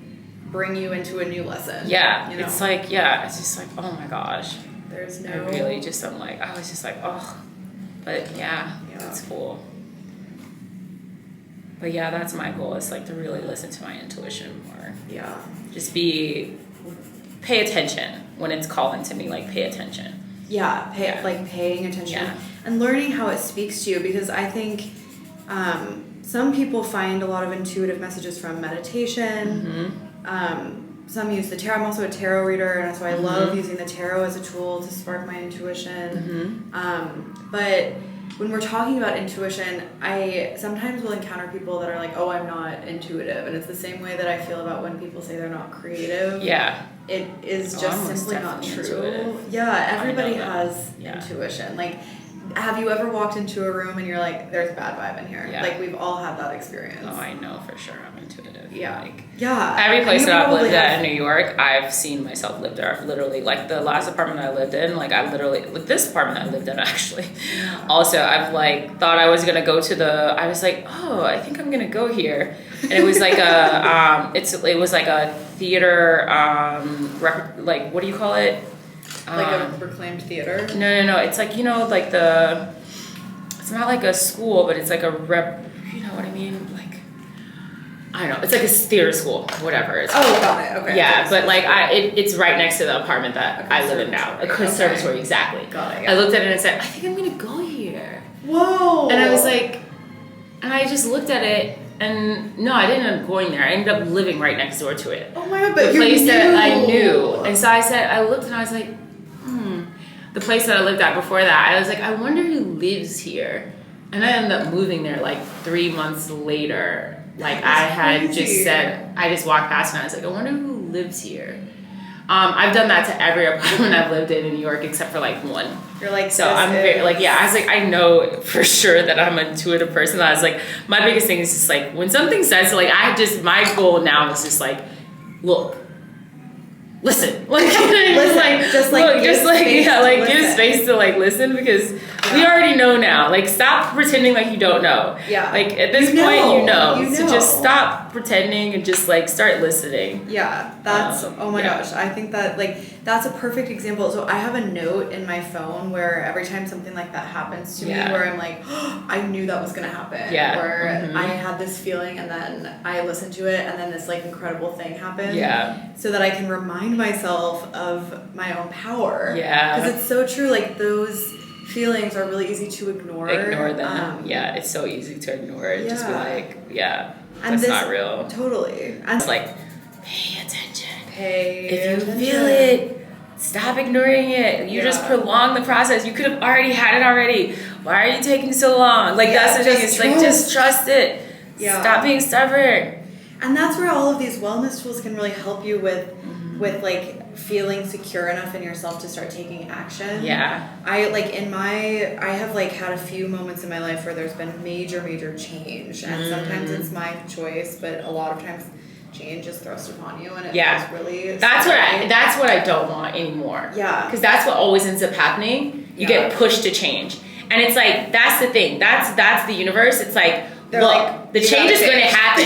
bring you into a new lesson. Yeah. You know? It's like, it's just like, oh my gosh. There's no... I really just, I was just like, oh. But yeah, that's cool. But yeah, that's my goal, is like to really listen to my intuition more. Yeah. Just pay attention when it's calling to me, like pay attention. Yeah, paying attention and learning how it speaks to you, because I think some people find a lot of intuitive messages from meditation. Some use the tarot. I'm also a tarot reader, and so I love using the tarot as a tool to spark my intuition. But when we're talking about intuition, I sometimes will encounter people that are like, oh, I'm not intuitive. And it's the same way that I feel about when people say they're not creative. Yeah. It is just simply not true. Intuitive. Yeah, everybody has intuition. Like, have you ever walked into a room and you're like, there's a bad vibe in here? Yeah. Like, we've all had that experience. Oh, I know for sure I'm intuitive. Yeah. Like, yeah. every place that I've lived at in New York, I've seen myself live there. I've literally, like the last apartment I lived in, like this apartment I lived in actually. Also, I've like thought I was gonna go to I was like, oh, I think I'm gonna go here. And it was like it was like a theater, like, what do you call it? Like a reclaimed theater? No. It's like, you know, like it's not like a school, but it's like you know what I mean? Like, I don't know. It's like a theater school, whatever. Got it. Okay. Yeah, but like it's right next to the apartment that I live in now. A conservatory, exactly. Got it. I looked at it and said, I think I'm gonna go here. Whoa. And I was like, and I just looked at it, And no, I didn't end up going there. I ended up living right next door to it. Oh my God, but the place that I knew. And so I looked and I was like, the place that I lived at before that, I was like, I wonder who lives here. And I ended up moving there like 3 months later. Like I just walked past and I was like, I wonder who lives here. I've done that to every apartment I've lived in New York except for like one. You're like, so I'm very like, I was like, I know for sure that I'm an intuitive person. I was like, my biggest thing is just like when something says, like my goal now is just like, look, listen, like, give space to like listen because we already know now. Like, stop pretending like you don't know. Yeah. Like at this point, you know. So just stop pretending and just like start listening. Yeah, that's oh my gosh. I think that like that's a perfect example. So I have a note in my phone where every time something like that happens to me, where I'm like, oh, I knew that was gonna happen. Yeah. Where I had this feeling and then I listened to it and then this like incredible thing happened. Yeah. So that I can remind myself of my own power. Yeah. Because it's so true. Like those feelings are really easy to ignore. Ignore them. It's so easy to ignore it. Just be like, that's not real. Totally. And it's like, pay attention. If you feel it, stop ignoring it. You just prolong the process. You could have already had it already. Why are you taking so long? Like that's the thing. It's like just trust it. Yeah. Stop being stubborn. And that's where all of these wellness tools can really help you with like feeling secure enough in yourself to start taking action. Yeah. I have like had a few moments in my life where there's been major change. And sometimes it's my choice, but a lot of times change is thrust upon you and it feels really that's what I don't want anymore. Yeah. Because that's what always ends up happening. You get pushed to change. And it's like that's the thing. That's the universe. It's like look, the change is going to happen.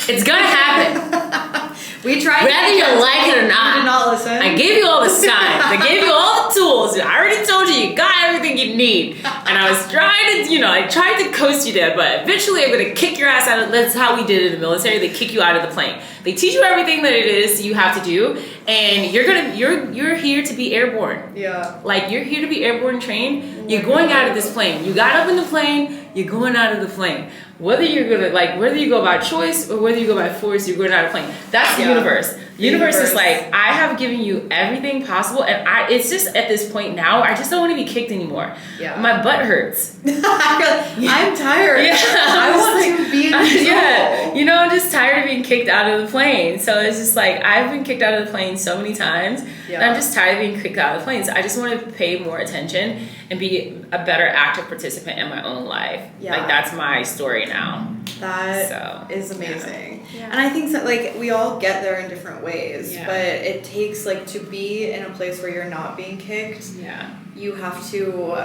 It's going to happen. We tried. Whether you like it or not. You did not listen. I gave you all the signs. I gave you all the tools. I already told you got everything you need. And I was trying to, I tried to coast you there, but eventually I'm going to kick your ass out of, that's how we did it in the military. They kick you out of the plane. They teach you everything that it is you have to do, and you're here to be airborne. Yeah. Like you're here to be airborne trained. You're going out of this plane. You got up in the plane, you're going out of the plane. Whether you go by choice or whether you go by force, you're going out of the plane. That's the universe. The universe is like, I have given you everything possible, and it's just at this point now, I just don't want to be kicked anymore. Yeah. My butt hurts. I'm tired. Yeah. I want to be in control. I'm just tired of being kicked out of the plane. So it's just like, I've been kicked out of the plane so many times, and I'm just tired of being kicked out of the plane. So I just want to pay more attention and be a better active participant in my own life. Yeah. Like, that's my story now. That is amazing. Yeah. And I think that, like, we all get there in different ways, but it takes, like, to be in a place where you're not being kicked, you have to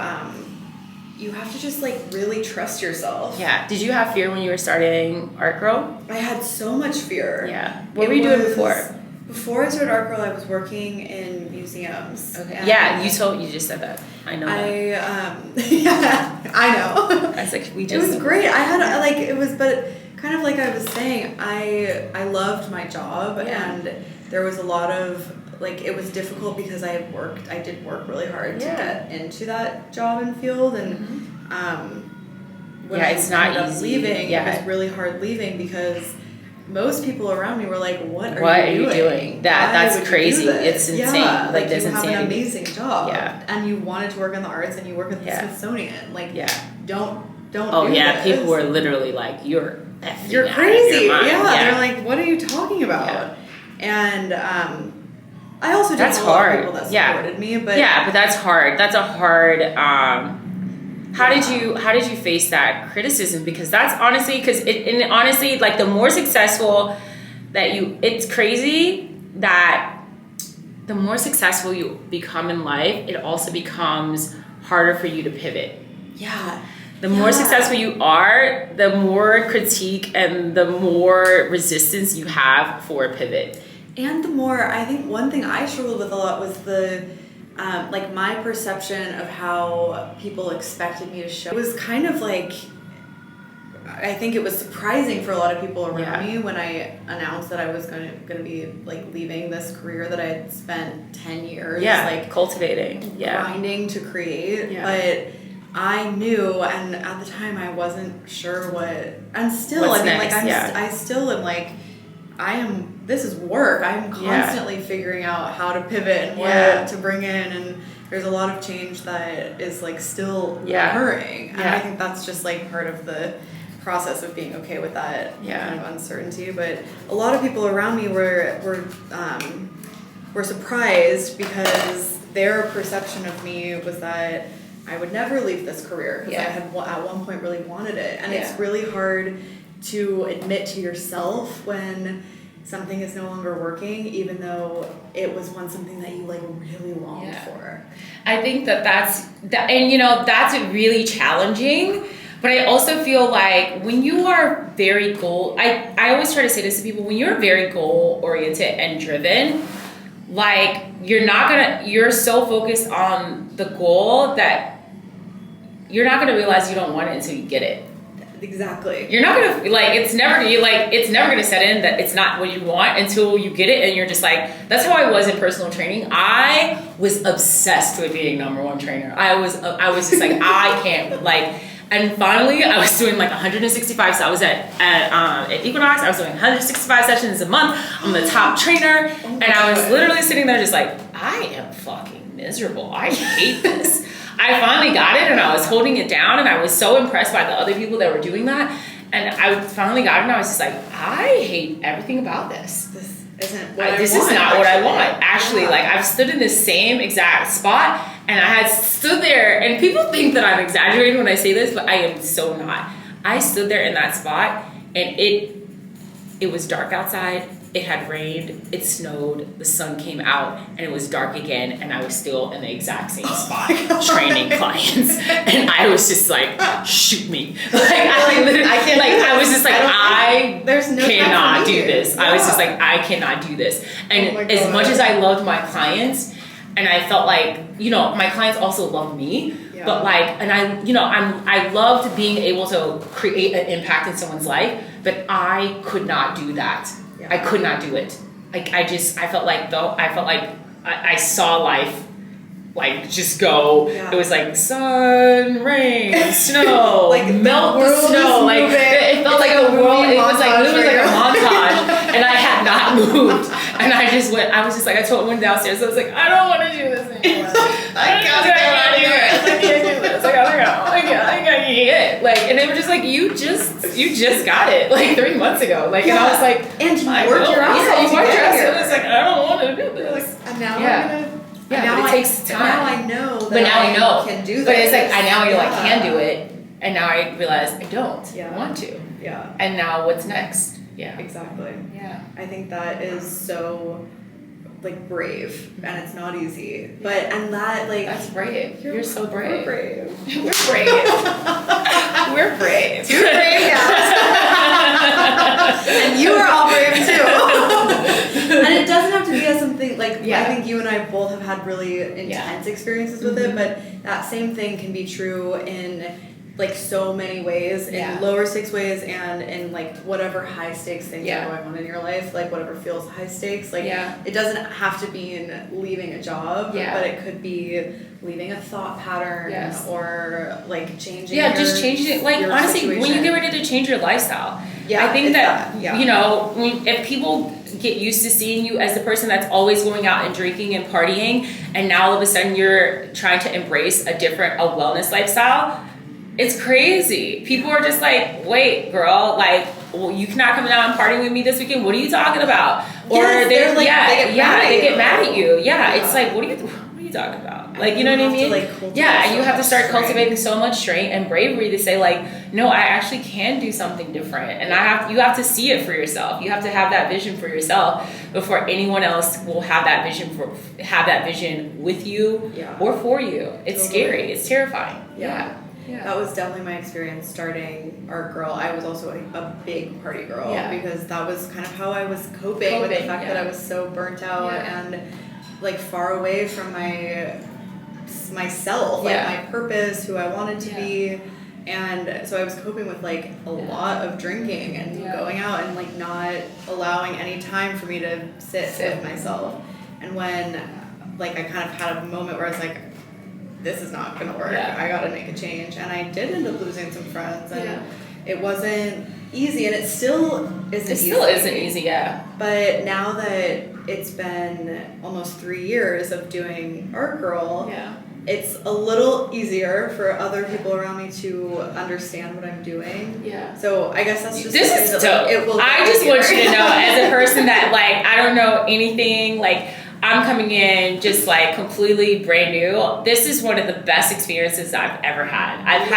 just, like, really trust yourself. Yeah. Did you have fear when you were starting Art Girl? I had so much fear. Yeah. What were you doing before? Before I started Art Girl, I was working in museums. Okay. Yeah, you just said that. I know that. I know. I was like, it was great. I had, but kind of like I was saying, I loved my job, and there was a lot of, like, it was difficult because I did work really hard to get into that job and field, and when it's not easy. Leaving, it was really hard leaving because most people around me were like, what are you doing? That's crazy. It's insane. Yeah, like you have an amazing job. Yeah. And you wanted to work in the arts and you work at the Smithsonian. Like, don't do this. People were literally like, you're crazy. Your mind. They're like, what are you talking about? Yeah. And I also did a lot of people that supported me, but but that's hard. That's a hard How did you face that criticism? Because that's honestly, like, the more successful it's crazy that the more successful you become in life, it also becomes harder for you to pivot. Yeah. The more successful you are, the more critique and the more resistance you have for a pivot. And the more, I think one thing I struggled with a lot was like my perception of how people expected me to show. It was kind of like, I think it was surprising for a lot of people around me when I announced that I was going to be, like, leaving this career that I had spent 10 years like cultivating, grinding to create. But I knew, and at the time I wasn't sure and still, What's I mean, next? like, I still am like, this is work. I'm constantly figuring out how to pivot and what to bring in, and there's a lot of change that is like still occurring. And I think that's just like part of the process of being okay with that kind of uncertainty. But a lot of people around me were surprised because their perception of me was that I would never leave this career because I had at one point really wanted it. And it's really hard to admit to yourself when something is no longer working, even though it was once something that you like really longed for. I think that's really challenging. But I also feel like when you are very I always try to say this to people, when you're very goal oriented and driven, like you're so focused on the goal that you're not gonna realize you don't want it until you get it. Exactly. You're not gonna it's never gonna set in that it's not what you want until you get it, and you're just like, that's how I was in personal training. I was obsessed with being #1 trainer. I was just like, I can't and finally I was doing like 165. So I was at Equinox. I was doing 165 sessions a month. I'm the top trainer, and I was literally sitting there just like, I am fucking miserable. I hate this. I finally got it, and I was holding it down, and I was so impressed by the other people that were doing that. And I finally got it, and I was just like, I hate everything about this. This isn't what This is not what I want. Actually, like, I've stood in the same exact spot, and I had stood there, and people think that I'm exaggerating when I say this, but I am so not. I stood there in that spot, and it was dark outside. It had rained, it snowed, the sun came out, and it was dark again, and I was still in the exact same spot training clients. And I was just like, shoot me. I was just like, there's no cannot do this. Yeah. I was just like, I cannot do this. And as much as I loved my clients, and I felt like, my clients also love me, but I loved being able to create an impact in someone's life, but I could not do that. I could not do it. I felt like I saw life just go. It was like sun, rain, snow, melt the snow. It felt like the world. It was like a montage, and I had not moved. And I just went. I was just like, I went downstairs. I was like, I don't want to do this anymore. I gotta get out of here. I can't do this. I gotta go. I gotta get it. And they were just like, you just got it 3 months ago. And I was like, and you worked your ass off. You worked your ass off. I was like, I don't want to do this. And now I'm gonna. Yeah, but it takes time. Now I know that I can do this. But it's like, now I can do it, and now I realize I don't want to. Yeah. And now what's next? Yeah. Exactly. Yeah. I think that is so brave, and it's not easy. But and that that's brave. You're so brave. We're brave. We're brave. We're brave. Too brave, yes. And you are all brave too. And it doesn't have to be as something I think you and I both have had really intense experiences with it, but that same thing can be true in so many ways, in lower stakes ways, and in whatever high stakes things are going on in your life, whatever feels high stakes. It doesn't have to be in leaving a job, but it could be leaving a thought pattern or changing. Yeah, just changing it. Honestly, situation. When you get ready to change your lifestyle, I think that if people get used to seeing you as the person that's always going out and drinking and partying, and now all of a sudden you're trying to embrace a wellness lifestyle. It's crazy. People are just like, wait, girl, you cannot come down and party with me this weekend. What are you talking about? Or they get mad at you. Yeah, it's like, what are you talking about? You know what I mean? You have to start cultivating so much strength and bravery to say no, I actually can do something different. And you have to see it for yourself. You have to have that vision for yourself before anyone else will have that vision with you or for you. It's scary. It's terrifying. Yeah. That was definitely my experience starting Art Girl. I was also a big party girl because that was kind of how I was coping with the fact that I was so burnt out and far away from myself, my purpose, who I wanted to be. And so I was coping with a lot of drinking and going out and not allowing any time for me to sit with myself. And when I kind of had a moment where I was like, this is not gonna work. Yeah. I gotta make a change. And I did end up losing some friends, and it wasn't easy, and it still isn't easy. It still isn't easy, yeah. But now that it's been almost 3 years of doing Art Girl, it's a little easier for other people around me to understand what I'm doing. Yeah. So I guess that's just this is that, dope. it will I just want you to know, as a person that like I don't know anything, like I'm coming in just like completely brand new. This is one of the best experiences I've ever had. I've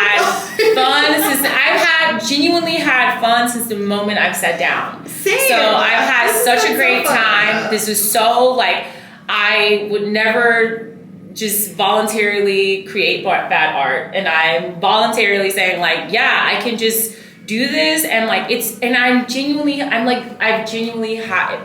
genuinely had fun since the moment I've sat down. Same. So I've had such a great time. This is so like, I would never just voluntarily create bad art, and I'm voluntarily saying like, yeah, I can just do this, and like I've genuinely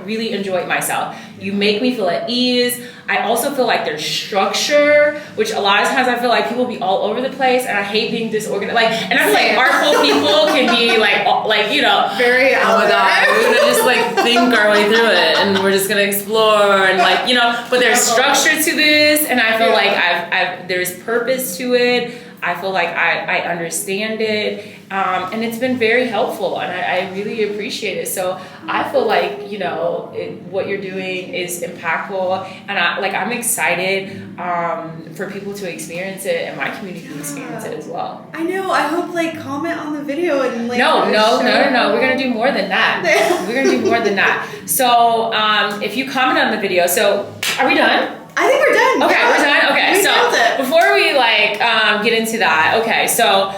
really enjoyed myself. You make me feel at ease. I also feel like there's structure, which a lot of times I feel like people be all over the place, and I hate being disorganized. Like, and I feel like artful people can be like you know, very oh my god, we're gonna just like think our way through it, and we're just gonna explore, and like, you know, but there's structure to this, and I feel like I've there's purpose to it. I feel like I understand it, and it's been very helpful, and I really appreciate it. So I feel like, you know, what you're doing is impactful, and I'm excited for people to experience it, and my community to experience it as well. I know. I hope like comment on the video and like. No. We're gonna do more than that. We're gonna do more than that. So if you comment on the video, so are we done? I think we're done. Okay, we're done? Okay, so before we get into that, okay, so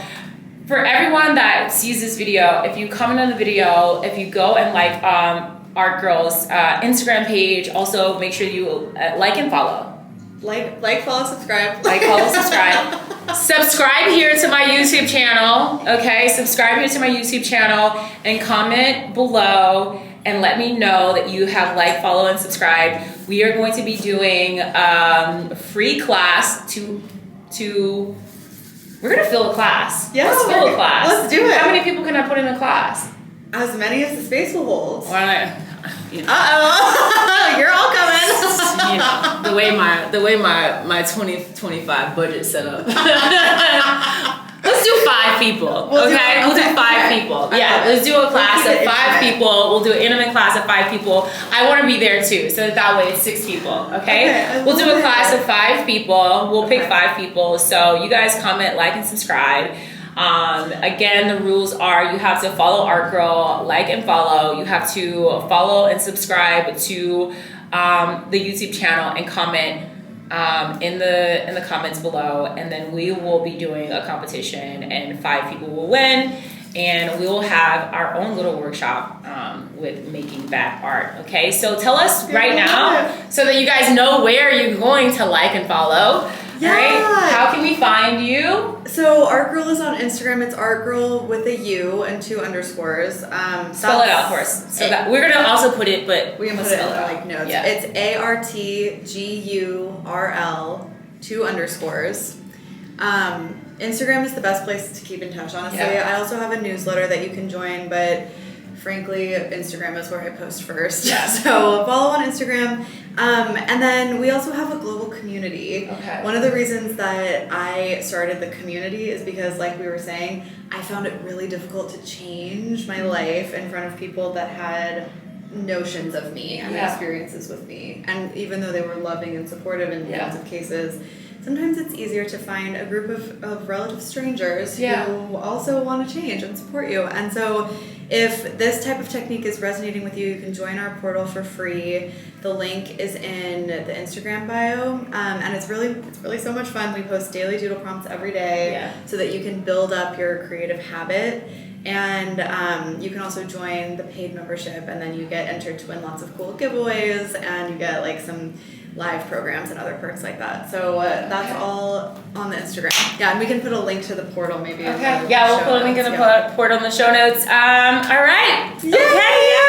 for everyone that sees this video, if you comment on the video, if you go and like Art Girl's Instagram page, also make sure you like and follow. Like, follow, subscribe. Like, follow, subscribe. Subscribe here to my YouTube channel, okay? Subscribe here to my YouTube channel and comment below and let me know that you have liked, follow, and subscribed. We are going to be doing a free class we're gonna fill a class. Yeah, let's fill a class. Let's do it. How many people can I put in a class? As many as the space will hold. You know. You're all coming. You know, the way my 2025 budget set up. Let's do 5 people. We'll do 5 people. Yeah, let's do a class of 5 people. We'll do an intimate class of 5 people. I want to be there too, so that way it's 6 people. Okay we'll do a class of 5 people. We'll pick 5 people. So you guys comment, like, and subscribe. Again, the rules are you have to follow Art Girl, like and follow. You have to follow and subscribe to the YouTube channel and comment in the comments below, and then we will be doing a competition, and 5 people will win, and we will have our own little workshop with making bad art. Okay, so tell us right now so that you guys know where you're going to like and follow. Yeah. Right? How can we find you? So Art Girl is on Instagram. It's Art Girl with a U and 2 underscores. Spell it out for us. So that we're gonna also put it, but we can put it in like notes. Yeah. It's ARTGURL 2 underscores. Instagram is the best place to keep in touch, honestly. Yeah. I also have a newsletter that you can join, but frankly, Instagram is where I post first. Yeah. So follow on Instagram. And then we also have a global community. Okay. One of the reasons that I started the community is because, like we were saying, I found it really difficult to change my life in front of people that had notions of me and experiences with me. And even though they were loving and supportive in lots of cases, sometimes it's easier to find a group of relative strangers who also want to change and support you. And so if this type of technique is resonating with you, you can join our portal for free. The link is in the Instagram bio, and it's really so much fun. We post daily doodle prompts every day so that you can build up your creative habit. And you can also join the paid membership, and then you get entered to win lots of cool giveaways, and you get like some live programs and other perks like that. So that's all on the Instagram. Yeah, and we can put a link to the portal maybe. Okay. Yeah, we'll put a link in the portal in the show notes. All right. Yay! Okay.